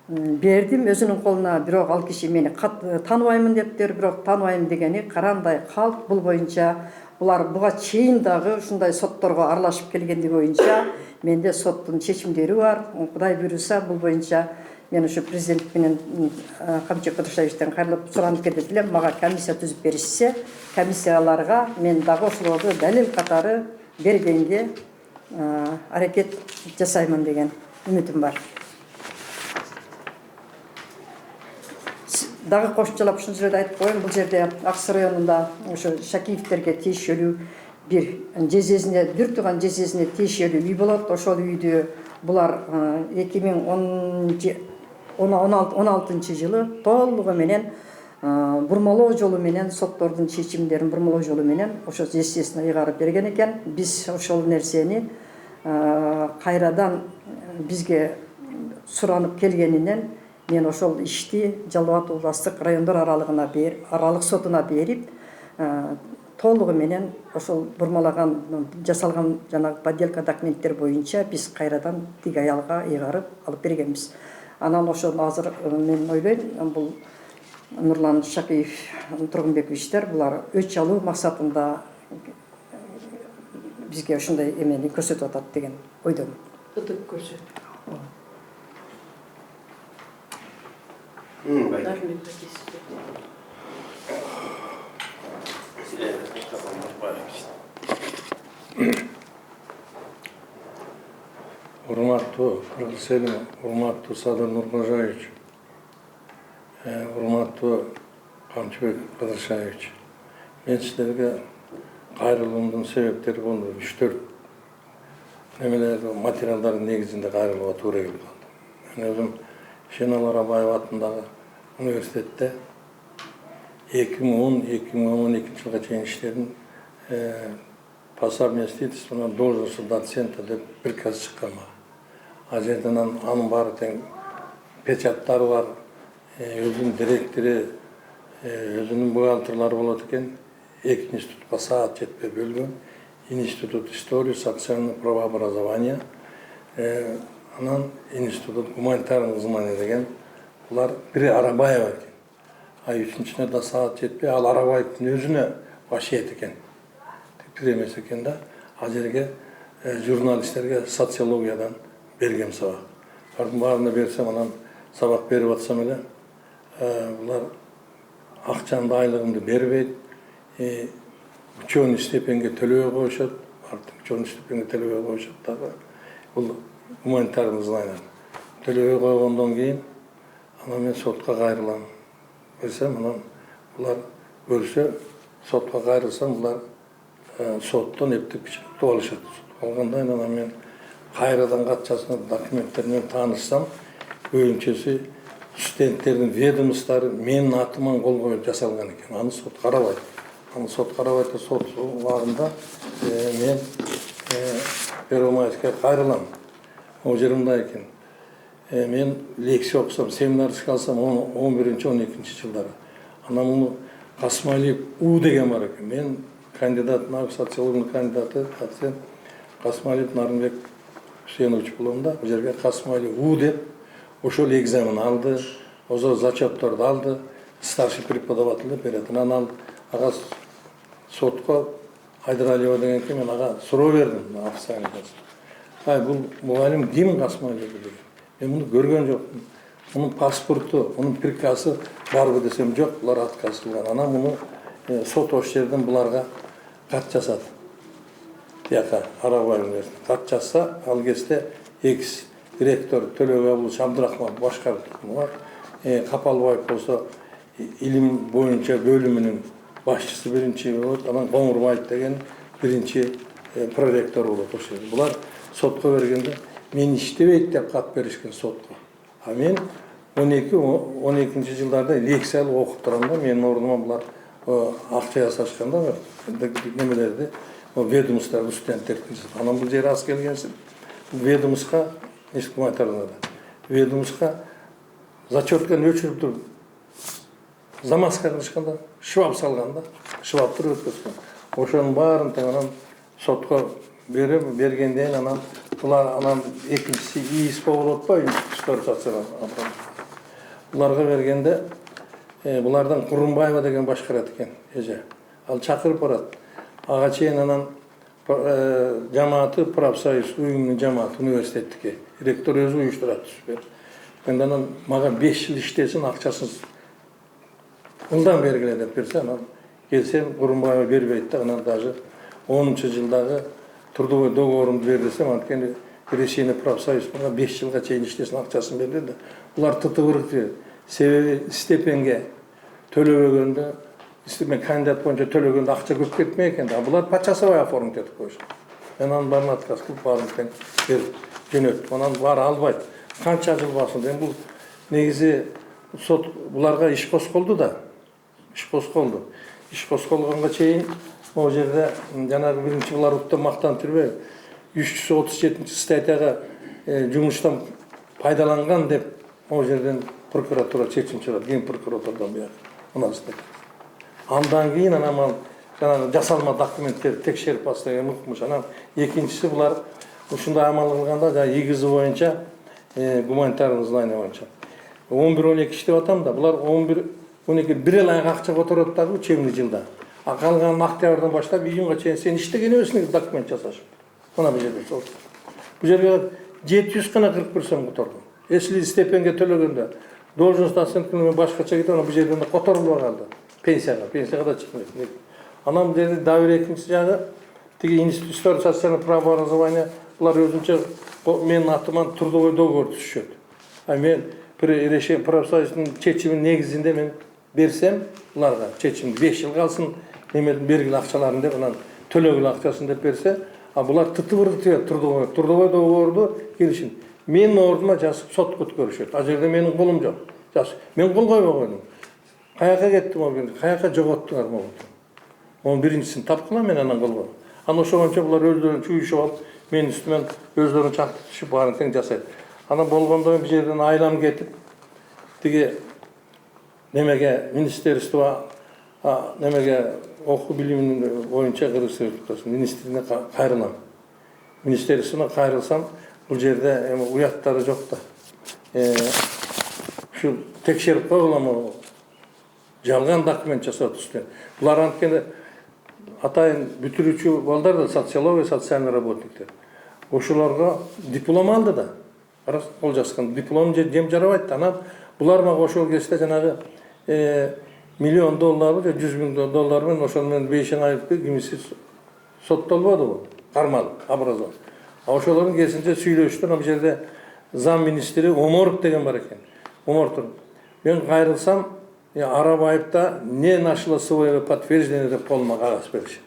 бердим өзүнүн колуна. Бирок ал киши мени тааныбаймын дептир, бирок тааныбайм дегени карандай калп. Бул боюнча булар буга чейин дагы ушундай сотторго аралашып келгендиги боюнча менде соттун чечимдери бар. Кудай буйруса бул боюнча мен ушу президент менен Камчыбек Кыдыршаевичтен кайрылып суранып кетет элем. Мага комиссия түзүп беришсе, комиссияларга мен дагы ошолорду далил катары бергенге аракет жасаймын деген үмүтүм бар. Дагы кошумчалап ушул жерде айтып коеюн, бул жерде Аксы районунда ошо Шакиевтерге тиешелүү бир жезесине, бир тууган жезесине тиешелүү үй болот. Ошол үйдү булар 2016 жылы толугу менен бурмалоо жолу менен, соттордун чечимдерин бурмалоо жолу менен ошо жезесине ыйгарып берген экен. Биз ошол нерсени кайрадан бизге суранып келгенинен мен ошол ишти Жалал Абад областык райондор аралык сотуна берип, толугу менен ошол бурмалаган, жасалган жанагы подделка документтер боюнча биз кайрадан тиги аялга ыйгарып алып бергенбиз. Анан ошол азыр мен ойлойм, бул Нурлан Шакиев, Тургунбековичтер булар өч алуу максатында бизге ушундай эмени көрсөтүп атат деген ойдомун. Өтүп көрсөт. Урматтуу Кыргыз эли, урматтуу Садыр Нуркожаевич, урматтуу Камчыбек Кыдыршаевич. Мен сиздерге кайрылуумдун себептери болду 3-4 немелерди, материалдардын негизинде кайрылууга туура келип калды. Мен өзүм Шенал Абаев атындагы университетте 2010-2012 жылга чейин иштедим. По совместительству на должности доцента деп приказ чыккан мага. А жерден анын баары тең печаттары бар, өзünün директори, өзünün бухгалтерлары болот экен. Эки институтка саат жетпей бөлгөн. Институт истории, социального правообразования, анан институт гуманитарных знаний деген. Булар бири Арабаева экен. Үчүнчүсүнө да саат жетпей, ал Арабаевдин өзүнө васиет экен. Бир эмес экен да. Ал жерге журналисттерге социологиядан берген сабак. Бардын баарына берсем, анан сабак берип атсам эле, булар акчамды, айлыгымды бербейт. Ученый степенге төлөбөй коюшат. Ученый степенге төлөбөй коюшат дагы. Бул гуманитарный знания. Төлөбөй койгондон кийин анан мен сотко кайрылам. Берсем, анан булар көрсө, сотко кайрылсам, булар соттон эптеп кичиктеп алышат. Алгандан анан мен кайрадан катчасына документтер менен таанышсам, көбүнчөсү студенттердин ведомстволору менин атыман кол коюп жасалган экен. Аны сот карабайт. Аны сот карабайт да, сот убагында мен Первомайская кайрылам. О жери мындай экен. Мен лекция окусам, семинар алсам 11-12 жылдары. Анан муну Касмалиев У деген бар экен. Мен кандидат, социологиянын кандидаты, Касмалиев Нарынбек Хусейнович болом да. Бул жерге Касмалиев У деп ошол экзамен алды, ошол зачетторду алды, старший преподаватель деп берет. Анан ага сотко Айдаралиева дегенке мен ага суроо бердим, официально. Бул мугалим ким Касмалиев деген? Мен муну көргөн жокмун. Мунун паспорту, мунун приказы барбы десем жок, булар отказ кылган. Анан муну сот ошол жерден буларга кат жасады. Тияка Арабай университетине кат жазса, ал кезде экс директор Төлөбай Абдурахман башкарып турган. Капалбаев болсо илим боюнча бөлүмүнүн башчысы биринчи болот. Анан Коңурбаев деген биринчи проректор болот ошол. Булар сотко бергенде мен иштебейт деп кат беришкен сотко. А мен 12-12 жылдарда лекция алып окуп турам да, менин ордума булар акча жасашканда немелерди ведомство студенттер. Анан бул жер аз келгенсип, ведомство гуманитарныйда. Ведомство зачетканы өчүрүп туруп замазка кылышканда, шваб салганда, швабтыр өткөзгөн. Ошонун баарын анан сотко бергенден анан булар анан экинчиси ИИСП болот го, институционалдык. Буларга бергенде булардан Курумбаева деген башкарат экен, эже. Ал чакырып барат. Ага чейин анан жамааты профсоюз уюмунун жамааты университеттики ректор өзү уюштурат түшпөй. Мен анан мага 5 жыл иштесин, акчасын ылдан бергиле деп берсе, анан келсем Курумбаева бербейт да, анан даже 10-жылдагы трудовой договорумду бер десем, анткени решение профсоюз 5 жылга чейин иштесин, акчасын берди да. Булар тытыбырык, себеби степенге төлөбөгөндө, степен кандидат боюнча төлөгөндө акча көп кетмей экен да. Булар почасовой оформить этип коюшат. Мен анын баарын отказ кылып баарын берип жөнөттүм. Анан баары албайт. Канча жыл басылды. Бул негизи сот буларга иш косколду да. Иш косколду. Иш косколгонго чейин о жерде жанагы биринчи буларды мактанып жүрбөй. 337 статьяга жумуштан пайдаланган деп о жерден прокуратура чечим чыгат. Ген прокуратурадан бияк. Андан кийин анан жанагы жасалма документтерди текшерип баштаган укмуш. Анан экинчиси булар ушундай амал кылганда жана игизи боюнча гуманитарный знания боюнча 11-12 иштеп атам да, булар 11-12 бир эл айга акча которот дагы учебный жылда. А калган октябрдан баштап июнга чейин сен иштеген эмесиң документ жасашып. Мына бул жерде сол. Бул жерге 700 гана 40% котордум. Если степенге төлөгөндө должность оценканы башкача кетип, бул жерден да которулуп калды. Пенсияга да чыкпайт. Анан бул жерде дагы экинчи жагы тиги институт история социального правообразования булар өзүнчө менин атыман трудовой договор түзүшөт. А мен решение профсоюздун чечиминин негизинде мен берсем, буларга чечим 5 жыл калсын, немеден бергиле акчаларын деп, анан төлөгүлө акчасын деп берсе, а булар тытыбырды трудовой договорду келишим. Менин ордума жазып сотко өткөрүшөт. А жерде менин колум жок. Мен кол койбой койдум. Каяка кеттим ал кезде? Каяка жоготтуңар могу? Onun birincisini tapkılan men anan kılgın. Ana oşoğunca bular özlerini çuyuşup alıp, men üstümen özlerini çaktı düşüp barın ten jasayt. Ana bolgonda bir yerden aylam getip, тиги немеге министерство немеге окуу билимин боюнча Кыргыз Республикасы министрине кайрылам. Министерствосуна кайрылсам, бул жерде эми уяттары жок да. Ушул текшерип койгуламы, жалган документ жасап атышты. Булар анткени атайын бүтүрүүчү балдар да социология, социальный работниктер. Ошолорго диплом алды да. Кол жазган диплом жем жарабайт. Анан булар мага ошол кезде жанагы $1 миллион же $100 000 ошол менен 5 айыпты кимиси соттолбоду, кармалып, образован. Ошолордун кезинде сүйлөштүр, ал жерде зам министри Оморов деген бар экен. Оморов. Мен кайрылсам, Арабаевда не нашло своего подтверждения деп колума кагаз беришет.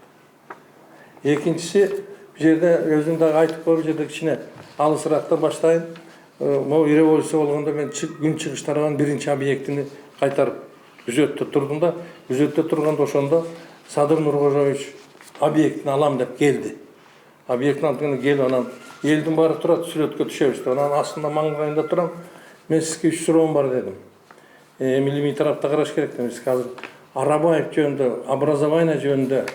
Экинчиси, бу жерде өзүм дагы айтып коюп, жерде кичине алысыраактан баштайын. Могу революция болгондо мен күн чыгыштарган биринчи объектини кайтарып күзөттө турдум да, күзөттө турганда ошондо Садыр Нуркожоевич объектini алам деп келди. Объектini алып келип анан элдин баары турат, сүрөткө түшөбүз деп. Анан астында маңгайында турам. Мен сизге 3 суроом бар дедим. Милимий тарапта караш керек деп. Биз азыр Арабаев жөнүндө, образование жөнүндө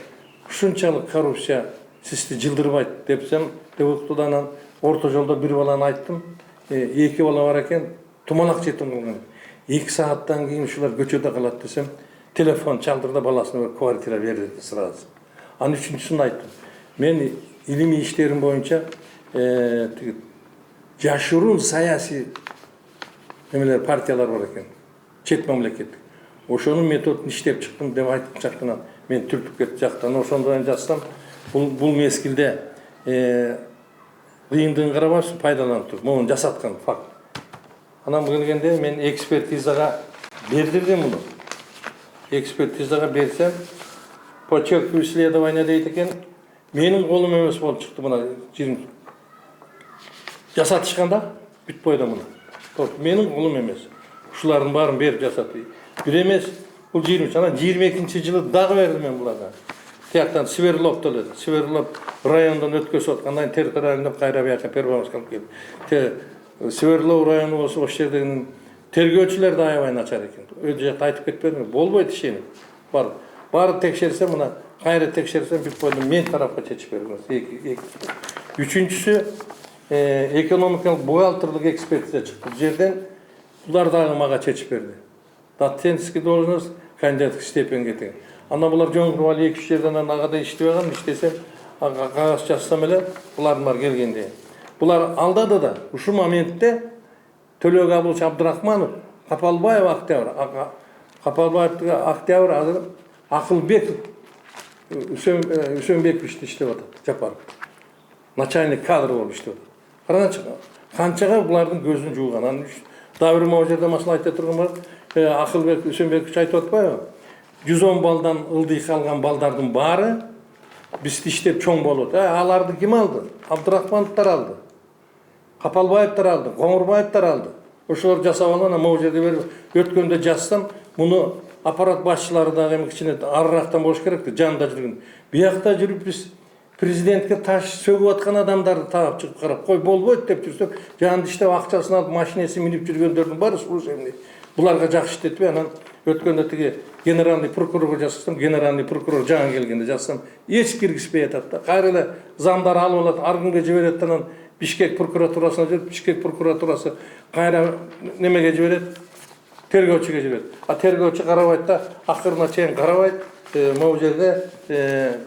ушунчалык коррупция сизди жылдырбайт депсем, деп уктудан орто жолдо бир баланы айттым. 2 бала бар экен, тумалак жетим кылган. 2 сааттан кийин ушулар көчөдө калат десем, телефон чалдырды, баласына бир квартира берди сразу. Анын үчүнчүсүн айттым. Мен илимий иштерим боюнча жашыруун саясий немелер партиялар бар экен. Чет мамлекеттик. Ошонун методун иштеп чыктым деп айтып чактан мен түртүп кетти жактан. Ошондон жазсам, бул мезгилде кыйындыгын карабашы пайдаланып туруп, муну жасаткан факт. Анан келгенде мен экспертизага бердирдим муну. Экспертизага берсем, почерк исследования дейт экен. Менин колум эмес болуп чыкты мына жирим. Жасатышканда бүт бойдо муну. Менин колум эмес. Ушулардын баарын берип жасатты. Бир эмес, бул 20, анан 22-жылы дагы бердим мен буларга. Тияктан Свердловдо эле. Свердлов райондон өткөзүп аткандан территориалдык кайра бияка Первомайск алып келди. Свердлов району болсо ошол жерден тергөөчүлөр да аябай начар экен. Өз жакта айтып кетпедимби? Болбойт ишени. Баары текшерсем, мына кайра текшерсем бүт бойдо мен тарапка чечип берген. Үчүнчүсү экономикалык бухгалтерлик экспертиза чыкты. Бул жерден булар дагы мага чечип берди. Доцентский должность, кандидаттык степенге тең. Анан булар жоңгуруп алып 2-3 жерден агада иштебеген, иштесем, кагаз жазсам эле булардын бар келгенде. Булар алдады да. Ушул моментте Төлөк Абылович Абдрахманов, Капалбаев Октябрь, Капалбаев Октябрь азыр Акылбеков Үсөнбекович иштеп атат, Жапаров. Начальник кадр болуп иштеп атат. Караңчы, канчага булардын көзүн жууган. Анан дабыр могу жерде масала айтып турган бар. Акылбек Үсөнбекович айтып атпайбы? 110 балдан ылдый калган балдардын баары бизди иштеп чоң болот. Аларды ким алды? Абдрахмановтар алды. Капалбаевтар алды, Коңурбаевтар алды. Ошолор жасап алган, могу жерде берип өткөндө жазсам, муну аппарат башчылары дагы эми кичине арырактан болуш керек, жанында жүргөн. Биякта жүрүп биз президентке таш сөгүп аткан адамдарды таап чыгып карап, кой болбойт деп жүрсөк, жанында иштеп акчасын алып машинесин минип жүргөндөрдүн баары служебный. Буларга жакшы иштетпей, анан өткөндө тиги генеральный прокурорго жазсам, генеральный прокурор жаңы келгенде жазсам, эч киргизбей атат да. Кайра эле замдар алып алат, ар күнгө жиберет, анан Бишкек прокуратурасына жүрүп, Бишкек прокуратурасы кайра немеге жиберет, тергөөчүгө жиберет. Тергөөчү карабайт да, акырына чейин карабайт. Могу жерде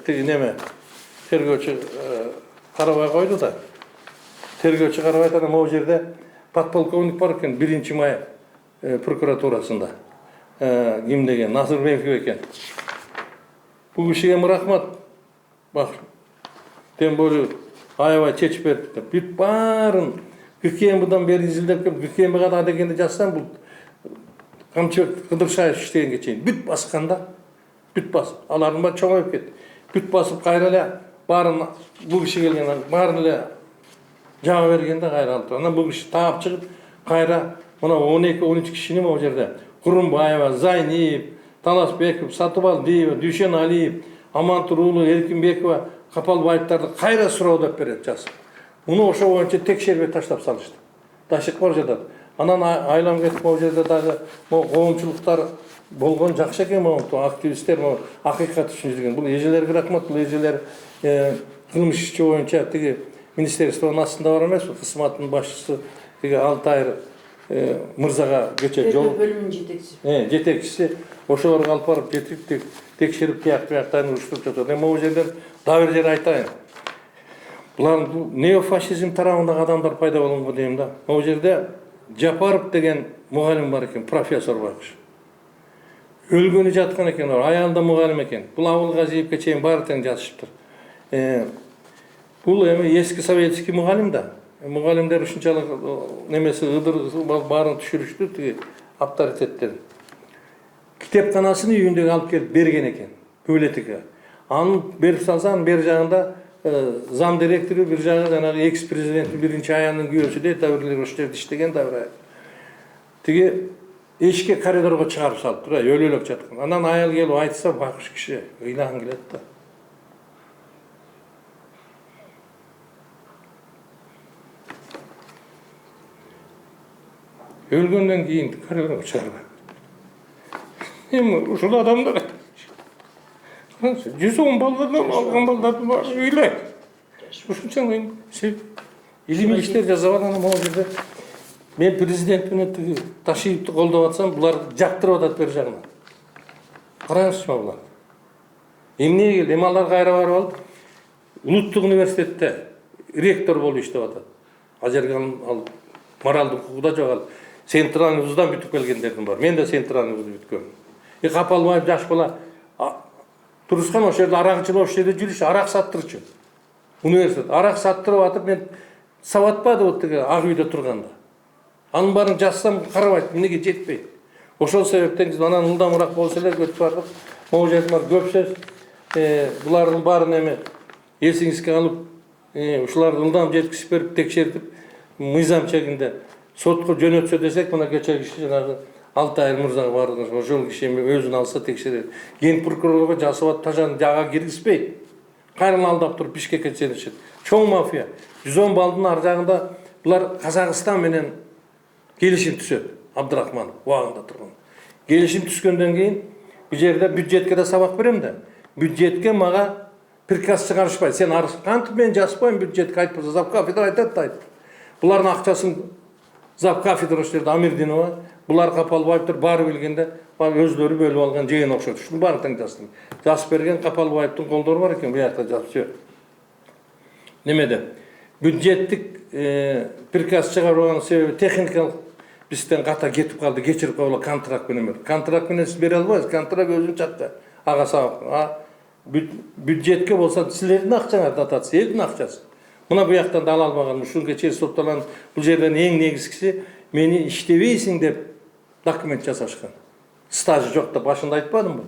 тиги неме тергөөчү карабай койду да. Тергөөчү карабайт, анан могу жерде подполковник бар экен, 1-май прокуратурасында. Ким деген Назырбеков экен. Бул кишиге рахмат. Бак. Тем более аябай чечип берди. Бүт баарын ГКМБдан бери изилдеп келип, ГКМБга да дегенде жазсам, бул Камчыбек Кыдыршаев иштегенге чейин бүт басканда, бүт басып, алардын баары чоңоюп кетти. Бүт басып кайра эле баарын бул киши келген, баарын эле жаба бергенде кайра алып. Анан бул киши таап чыгып, кайра мына 12-13 кишини могу жерде Курумбаева, Зайниев, Таласбеков, Сатыбалдиев, Дүйшен Алиев, Амантур уулу Эркинбекова, Капалбаевтарды кайра суроо деп берет жазып. Муну ошо боюнча текшербей таштап салышты. Ташык бар жатат. Анан айланып кетип могу жерде дагы могу коомчулуктар болгон жакшы экен, могу активисттер могу акыйкат үчүн жүргөн. Бул эжелерге рахмат, бул эжелер кылмыш иши боюнча тиги министерствонун астында бар эмес, кызматтын башчысы тиги Алтайыр мырзага кече жол бөлүмүнүн жетекчиси. Жетекчиси ошолорго алып барып жетип текшерип бияктарын уруштуруп жатат. Эми могу жерден дагы бир жер айтайын. Булар неофашизм тарабындагы адамдар пайда болгонго дейм да. Могу жерде Жапаров деген мугалим бар экен, профессор байкуш. Өлгөнү жаткан экен, аялда мугалим экен. Бул Абылгазиевке чейин баары тең жазышыптыр. Бул эми эски советский мугалим да. Мугалимдер ушунчалык немеси ыдыр баарын түшүрүштү, тиги авторитеттер. Китепканасын үйүндөгү алып келип берген экен, бөлетиге. Аны берип салсаң, бер жагында зам директору, бир жагы жанагы экс-президенттин биринчи аянын күйөөсү де табирлер ошол жерде иштеген да бир. Тиги эшикке коридорго чыгарып салып тура, өлөлөк жаткан. Анан аял келип айтса, байкуш киши ыйлаган келет да. Өлгөндөн кийин коридорго чыгарып. Эми ушул адамдар 110 балдардан алган балдарды бар ыйлайт. Ушунча илимий иштер жасап анан могу жерде мен президент менен тиги Ташиевди колдоп атсам, булар жактырып атат бер жагынан. Караңызчы булар. Эмне келди? Эми алар кайра барып алып, улуттук университетте ректор болуп иштеп атат. Ал жерге алып моралдык укугу жок ал. Центральный вуздан бүтүп келгендердин бар. Мен де центральный вузду бүткөм. Капалбаев жаш бала турушкан ошол жерде арак ичип ошол жерде жүрүш, арак саттырчу. Университет арак саттырып атып, мен сабатпады вот тиги ак үйдө турганда. Анын баарын жазсам карабайт, эмнеге жетпейт. Ошол себептен биз анан ылдамыраак болсо эле өтүп бардык. Могу жерде көп сөз, булардын баарын эми эсиңизге алып, ушуларды ылдам жеткизип берип, текшертип, мыйзам чегинде сотко жөнөтсө десек, мына кече киши жанагы Алтайыр мырзага бардыгы, ошол киши өзүн алса текшерет. Ген прокурорго жасап тажаны жага киргизбейт. Кайрылып алдап туруп Бишкекке чейин. Чоң мафия. 110 балдын ар жагында булар Казакстан менен келишим түзөт. Абдрахманов убагында турган. Келишим түзгөндөн кийин бул жерде бюджетке да сабак берем да. Бюджетке мага приказ чыгарышпайт. Сен кантип мен жазбайм бюджетке айтып, завкафедра айтат да айтып. Булардын акчасын завкафедра ошол жерде Амирдинова, булар Капалбаевдер баары билгенде өзлөрү бөлүп алган жыйын окшойт. Ушуну баарын тең жаздым. Жазып берген Капалбаевдин колдору бар экен, бу жакта жазып. Немеде? Бюджеттик приказ чыгарууга себеби техникалык бизден ката кетип калды, кечирип койгула контракт менен. Контракт менен сиз бере албайсыз. Контракт өзүнүн чакта. Ага сабак. Бюджетке болсо силердин акчаңар дотация, элдин акчасы. Мына бу жактан да ала албаган, ушунга чейин сотталган бул жерден эң негизгиси мени иштебейсиң деп документ жасашкан. Стажы жок деп башында айтпадымбы?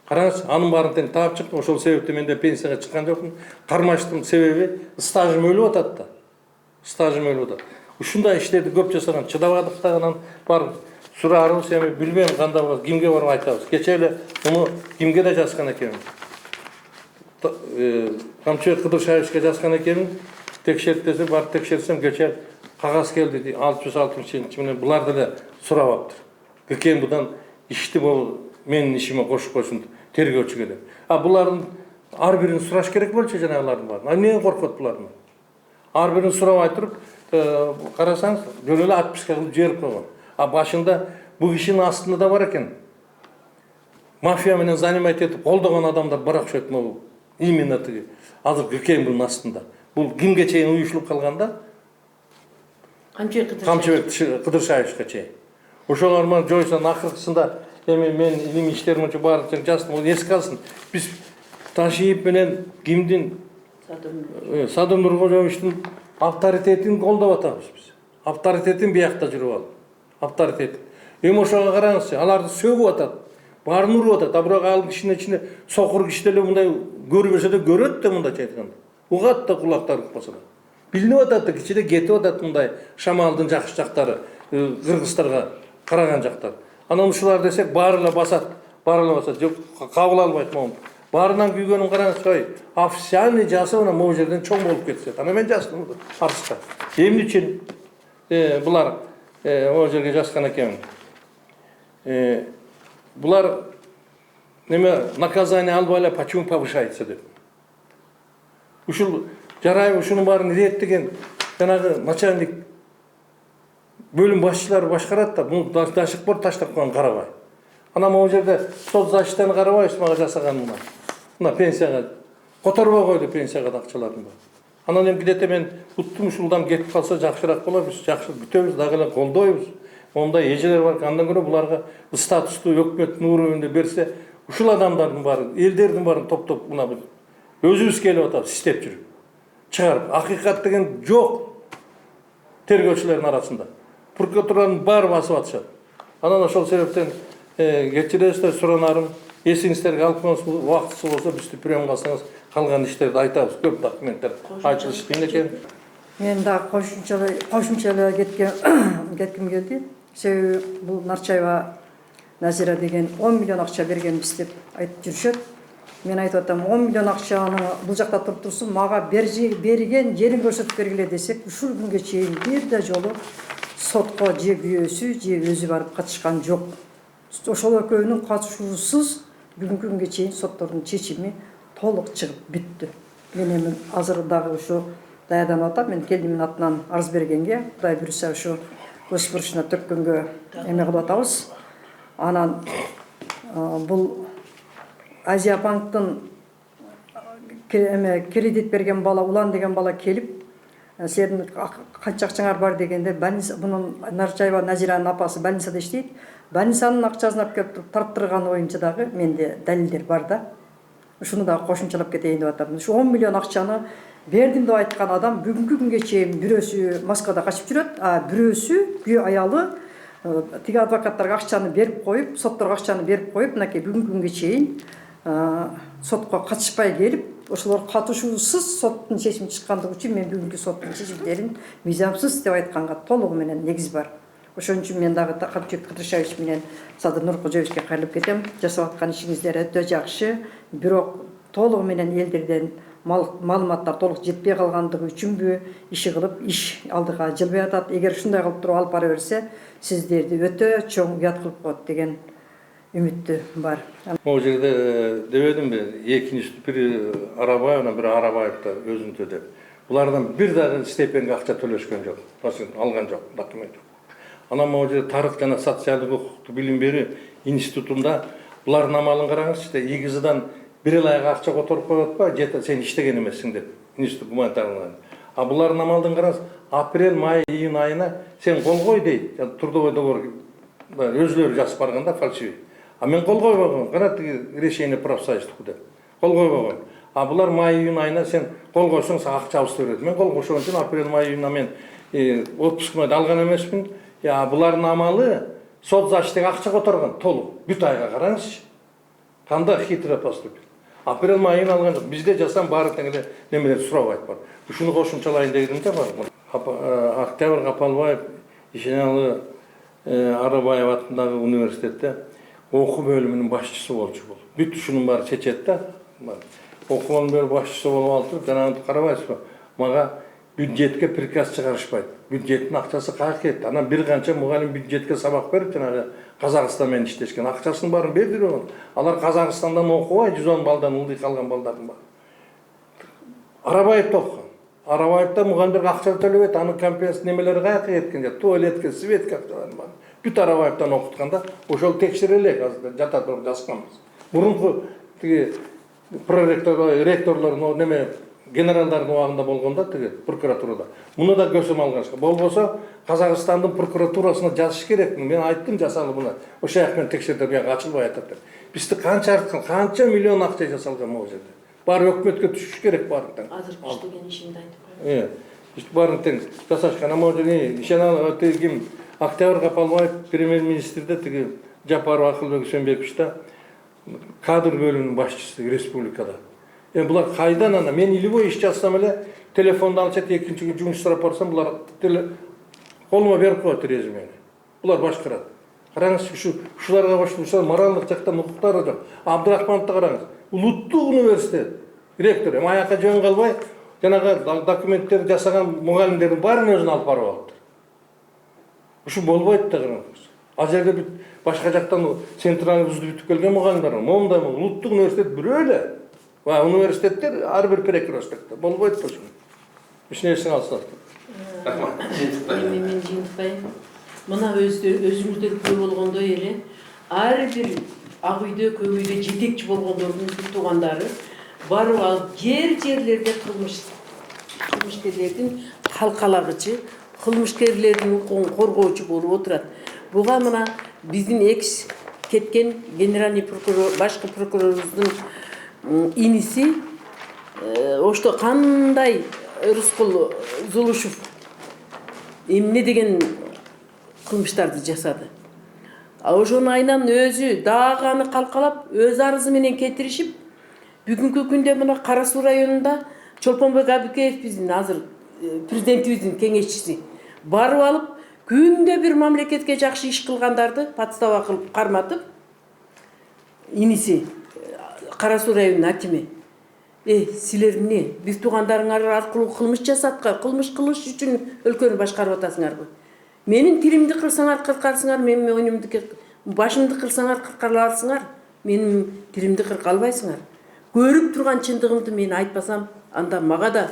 Караңыз, анын баарын тең таап чыктым. Ошол себептен мен де пенсияга чыккан жокмун. Кармаштын себеби стажым өлүп атат да. Стажым өлүп атат. Ушундай иштерди көп жасаган, чыдабадык да, анан бар сураарыбыз эми билбейм кандай болот, кимге барып айтабыз. Кече эле муну кимге да жазган экенмин. Камчыбек Кыдыршаевичке жазган экенмин. Текшерт десе, барып текшерсем, кече кагаз келди, 660 менен булар деле сурап аптыр. Кекен будан ишти болуп менин ишиме кошуп койсун тергөөчүгө деп. Булардын ар бирин сураш керек болчу жанагылардын баарын. Эмнеге коркот булардан? Ар бирин сурабай туруп, карасаңыз, жөн эле отписка кылып жиберип койгон. Башында бу кишинин астында да бар экен. Мафия менен занимать этип колдогон адамдар бар окшойт могу. Именно тиги азыр Кекен бунун астында. Бул кимге чейин уюшулуп калганда? Камчыбек Кыдыршаевичке чейин. Ошолор менен жойсун акыркысында эми мен илимий иштер боюнча баарын тең жаздым, эске алсын. Биз Ташиев менен кимдин Садыр Нуркожоевичтин авторитетин колдоп атабыз биз. Авторитетин биякта жүрүп алып. Авторитет. Эми ошого караңызчы, аларды сөгүп атат. Баарын уруп атат. Бирок ал кишинин ичинде сокур киши деле мындай көрбөсө да көрөт да мындайча айтканда. Угат да кулактары укпаса да. Билинип атат да, кичиде кетип атат мындай шамалдын жакшы жактары, кыргыздарга караган жактар. Анан ушулар десек баары эле басат, жок кабыл албайт могу. Баарынан күйгөнүн караңыз, официальный жасап анан могу жерден чоң болуп кетсе. Анан мен жаздым арызга. Эмне үчүн булар о жерге жазган экенмин. Булар неме наказание албай эле почему повышается деп. Ушул жарай ушунун баарын иреттеген жанагы начальник бөлүм башчылары башкарат да, муну дашыкпор таштап койгон карабай. Анан могу жерде соцзащитаны карабайбыз мага жасаган мына пенсияга которбой койду пенсияга акчаларын. Анан эми где-то мен уттум ушулдан кетип калса жакшыраак болот, биз жакшы бүтөбүз, дагы эле колдойбуз. Мондай эжелер бар, андан көрө буларга статусту өкмөттүн уровенде берсе, ушул адамдардын баары, элдердин баарын топтоп мына биз өзүбүз келип атабыз, иштеп жүрүп. Чыгарып, акыйкат деген жок тергөөчүлөрдүн арасында. Прокуратуранын баары басып атышат. Анан ошол себептен кечиресиздер, суранарым, эсиңиздерге алып коюңуз, убактысы болсо бизди приемга алсаңыз, калган иштерди айтабыз. Көп документтер айтылыш кыйын экен. Мен дагы кошумча кетким келди. Себеби бул Нарчаева Назира деген 10 миллион акча бергенбиз деп айтып жүрүшөт. Мен айтып атам, 10 миллион акчаны бул жакта туруп турсун, мага берген жерин көрсөтүп бергиле десек, ушул күнгө чейин бир да жолу сотко же күйөөсү, же өзү барып катышкан жок. Ошол экөөнүн катышуусуз бүгүнкү күнгө чейин соттордун чечими толук чыгып бүттү. Мен эми азыр дагы ушу даярданып атам. Мен келдимин атынан арыз бергенге, Кудай буюрса ушу өз бурчуна төккөнгө эме кылып атабыз. Анан бул Азия банктын кредит берген бала, Улан деген бала келип, сенин канча акчаңар бар дегенде, бунун Нарчаева Назиранын апасы больницада иштейт. Больницанын акчасын алып келип тарттырган боюнча дагы менде далилдер бар да. Ушуну дагы кошумчалап кетейин деп атам. Ушу 10 миллион акчаны бердим деп айткан адам бүгүнкү күнгө чейин бирөөсү Москвада качып жүрөт, а бирөөсү күйөө аялы тиги адвокаттарга акчаны берип коюп, сотторго акчаны берип коюп, мынакей бүгүнкү күнгө чейин сотко катышпай келип, ошолор катышуусуз соттун чечими чыккандыгы үчүн мен бүгүнкү соттун чечимдерин мыйзамсыз деп айтканга толугу менен негиз бар. Ошон үчүн мен дагы Кадырбек Кыдыршевич менен Садыр Нуркожоевичке кайрылып кетем. Жасап аткан ишиңиздер өтө жакшы, бирок толугу менен элдерден маалыматтар толук жетпей калгандыгы үчүнбү иши кылып, иш алдыга жылбай атат. Эгер ушундай кылып туруп алып бара берсе, сиздерди өтө чоң уят кылып коет деген үмүттү бар. Могу жерде дебедимби, экинчи бири Арабаев, бири Арабаев да өзүнчө деп. Булардан бир дагы стипендия акча төлөшкөн жок, алган жок, документ жок. Анан могу жерде тарых жана социалдык укукту билим берүү институтунда булардын амалын караңызчы, ИГЗдан бир эл айга акча которуп коюп атпайбы, жете сен иштеген эмессиң деп, институт гуманитарный. А булардын амалын караңыз, апрель, май, июнь айына сен кол кой дейт, трудовой договор өзүлөрү жазып барганда фальшивый. А мен кол койбогом, кара тиги решение профсоюздуку деп. Кол койбогом. А булар май, июнь айына сен кол койсоң сага акчабызды берет. Мен кол койшон үчүн апрель, май, июньна мен отпускымды алган эмесмин. Булардын амалы соцзащитага акча которгон, толук, бүт айга караңызчы. Кандай хитро поступил. Апрель, май, июнь алган жок. Бизде жасам баары тең эле немелер сурабайт бар. Ушуну кошумчалайын дегенде бар. Октябрь Капалбаев Ишеналы Арабаев атындагы университетте окуу бөлүмүнүн башчысы болчу бул. Бүт ушунун баары чечет да. Окуу бөлүмүнүн башчысы болуп алып, жанагы карабайсызбы? Мага бюджетке приказ чыгарышпайт. Бюджеттин акчасы каяка кетти? Анан бир канча мугалим бюджетке сабак берип, жанагы Казакстан менен иштешкен. Акчасын баарын бердирип, алар Казакстандан окубай, 110 балдан ылдый калган балдардын бар. Арабаев окуган. Арабаевда мугалимдерге акча төлөбөйт, анын компенсация немелери каяка кеткен, туалетке, светке акчалары бар. Бүт Арабаевдан окутканда ошол текшерелек, азыр жатат туруп жазганбыз. Мурунку тиги ректорлордун неме генералдардын убагында болгондо тиги прокуратурада. Муну да көсөм алгачка. Болбосо Казакстандын прокуратурасына жазыш керек. Мен айттым жасалы буну. Ошол жактан текшердип ачылбай атат деп. Бизди канча миллион акча жасалган могу жерде. Баары өкмөткө түшүш керек баардыгы. Азыр иштеген ишимди айтып коем. Баарын тең жасашкан. Могу жерде ишенал ким Октябрь Капалбаев премьер-министрде тиги Жапаров Акылбек Сөнбекович да кадр бөлүмүнүн башчысы республикада. Булар кайдан ана? Мен илбой иш жазсам эле телефонду алышат, экинчи күн жумуш сурап барсам, булар колума берип коет резюмени. Булар башкарат. Караңыз, ушуларга коштурса моралдык жактан укуктары жок. Абдрахмановду караңыз. Улуттук университет ректору аяка жөн калбай, жанагы документтерди жасаган мугалимдердин баарын өзүнө алып барып алыптыр. Ушу болбойт да караңыз. Ал жерде бүт башка жактан центральный вузду бүтүп келген мугалимдар, момундай улуттук университет бирөө эле. Университеттер ар бир прекрасникте болбойт да ошо. Эч нерсени алсак. Рахмат. Мен жыйынтпайм. Мына өзүңүздөр күбө болгондой эле ар бир ак үйдө, көк үйдө жетекчи болгондордун туугандары барып алып жерлерде кылмышкерлердин талкалагычы, кылмышкерлердин укугун коргоочу болуп отурат. Буга мына биздин экс кеткен генеральный прокурор, башкы прокурорубуздун иниси ошто кандай Рыскул Зулушев эмне деген кылмыштарды жасады. Ошонун айынан өзү дагы аны калкалап, өз арызы менен кетиришип, бүгүнкү күндө мына Кара Суу районунда Чолпонбек Абикеев биздин азыр президентибиздин кеңешчиси барып алып, күндө бир мамлекетке жакшы иш кылгандарды подстава кылып карматып, иниси Кара Суу районунун акими. Силер эмне? Биз туугандарыңар аркылуу кылмыш жасаткан, кылмыш кылыш үчүн өлкөнү башкарып атасыңарбы? Менин тилимди кырсаңар кыркарсыңар, менин мойнумду башымды кырсаңар кыркаларсыңар, менин тилимди кырка албайсыңар. Көрүп турган чындыгымды мен айтпасам, анда мага да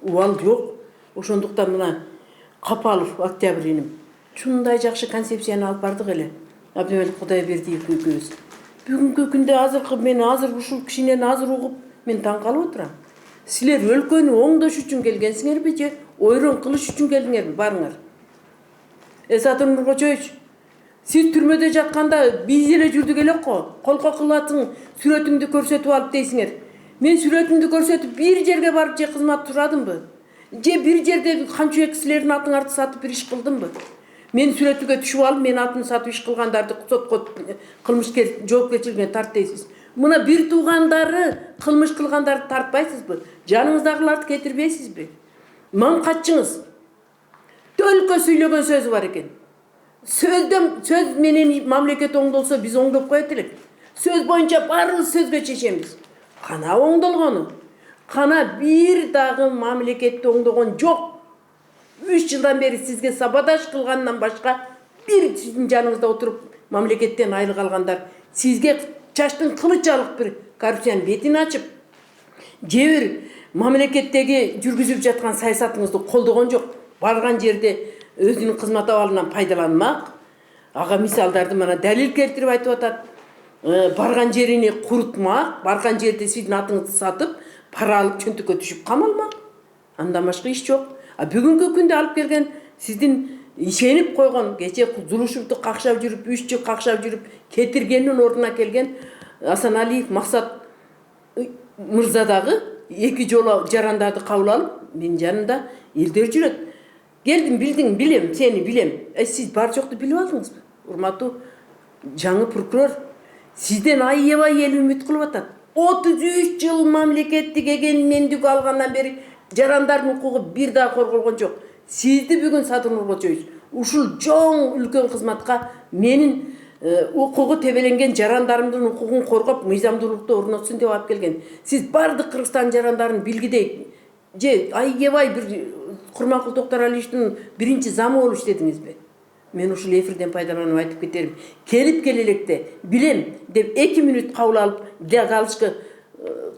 убал жок. Ошондуктан мына Капалов Октябрь иним ушундай жакшы концепцияны алып бардык эле. Абдымелик Кудайбердиев экөөбүз. Бүгүнкү күндө азыркы мен азыр ушул кишинен азыр угуп мен таң калып отурам. Силер өлкөнү оңдош үчүн келгенсиңерби же ойрон кылыш үчүн келдиңерби? Барыңар. Садыр Нуркочоевич, сиз түрмөдө жатканда биз эле жүрдүк элек го. Колко кылатың сүрөтүңдү көрсөтүп алып дейсиңер. Мен сүрөтүмдү көрсөтүп бир жерге барып же кызмат турадымбы? Же бир жерде канча силердин атыңарды сатып бир иш кылдымбы? Мен сүрөтүгө түшүп алып, мен атын сатып иш кылгандарды сотко кылмышкер жоопкерчилигине тарт дейсиз. Мына бир туугандары кылмыш кылгандарды тартпайсызбы? Жаныңыздагыларды кетирбейсизби? Маңкатчыңыз Төлкө сүйлөгөн сөзү бар экен. Сөз менен мамлекет оңдолсо биз оңдоп коет элек. Сөз боюнча баарыбыз сөзгө чечемиз. Кана оңдолгону? Кана бир дагы мамлекетти оңдогон жок. 3 жылдан бери сизге сабадаш кылгандан башка бир сиздин жаныңызда отуруп мамлекеттен айлык алгандар сизге чачтын кылычалык бир коррупциянын бетин ачып, же бир мамлекеттеги жүргүзүп жаткан саясатыңызды колдогон жок. Барган жерде өзүнүн кызмат абалынан пайдаланмак. Ага мисалдарды мына далил келтирип айтып атат. Барган жерини курутмак, барган жерде сиздин атыңызды сатып, пара алып чөнтөккө түшүп камалмак. Андан башка иш жок. Бүгүнкү күндө алып келген сиздин ишенип койгон, кече Зулушевду какшап жүрүп, 3 жыл какшап жүрүп, кетиргендин ордуна келген Асаналиев Максат мырза дагы 2 жолу жарандарды кабыл алып, менин жанымда элдер жүрөт. Келдим, билдиң, билем, сени билем. Сиз бар жокту билип алдыңызбы? Урматтуу жаңы прокурор, сизден аябай эл үмүт кылып атат. 33 жыл мамлекеттик эгемендик алгандан бери жарандардын укугу бир да корголгон жок. Сизди бүгүн Садыр Нуркочоевич ушул жоң үлкөн кызматка менин укугу тебеленген жарандарымдын укугун коргоп, мыйзамдуулукту орнотсун деп алып келген. Сиз бардык Кыргызстан жарандарын билгидей же аябай бир Курманкул Токтаралиевичтин биринчи замы болуп иштедиңизби? Мен ушул эфирден пайдаланып айтып кетерим. Келип келелекте билем деп 2 мүнөт кабыл алып, для галочка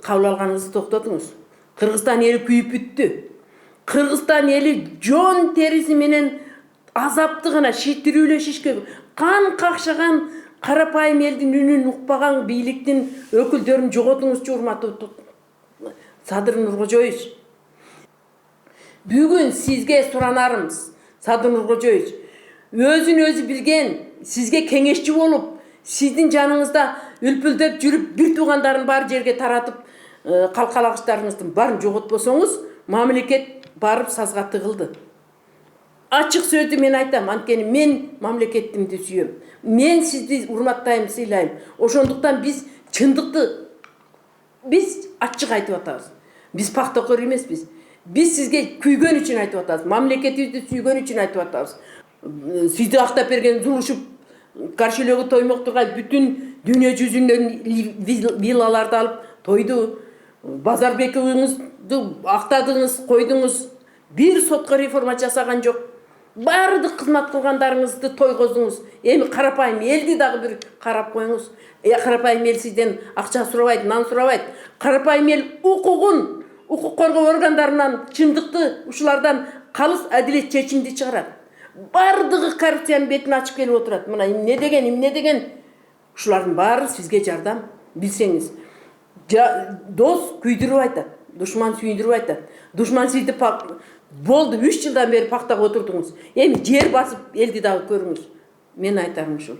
кабыл алганыңызды токтотуңуз. Кыргызстан эли күйүп бүттү. Кыргызстан эли жон териси менен азапты гана шиттирүүлө шишке кан какшаган карапайым элдин үнүн укпаган бийликтин өкүлдөрүн жоготуңузчу, урматтуу Садыр Нуркочоевич. Бүгүн сизге суранарымыз, Садыр Нуркочоевич, өзүн өзү билген, сизге кеңешчи болуп, сиздин жаныңызда үлпүлдөп жүрүп, бир туугандарын бар жерге таратып, калкалагычтарыңыздын барын жоготпосоңуз, мамлекет барып сазга тыгылды. Ачык сөздү мен айтам, анткени мен мамлекетимди сүйөм. Мен сизди урматтайм, сыйлайм. Ошондуктан биз чындыкты биз ачык айтып атабыз. Биз пактакор эмеспиз. Биз сизге күйгөн үчүн айтып атабыз. Мамлекетибизди сүйгөн үчүн айтып атабыз. Сизди актап берген Зулушев каршылыгы тоймок турган бүтүн дүйнө жүзүндөн виллаларды алып тойду. Базарбековуңузду актадыңыз, койдуңуз. Бир сотко реформа жасаган жок. Бардык кызмат кылгандарыңызды тойгоздуңуз. Эми карапайым элди дагы бир карап коюңуз. Карапайым эл сизден акча сурабайт, нан сурабайт. Карапайым эл укук коргоо органдарынан чындыкты ушулардан калыс адилет чечимди чыгарат. Бардыгы коррупциянын бетин ачып келип отурат. Мына эмне деген ушулардын баары сизге жардам билсеңиз. Дос күйдүрүп айтат, душман сүйүндүрүп айтат. Душман сизди болду 3 жылдан бери пактап отурдуңуз. Эми жер басып элди дагы көрүңүз. Мен айтарым ушул.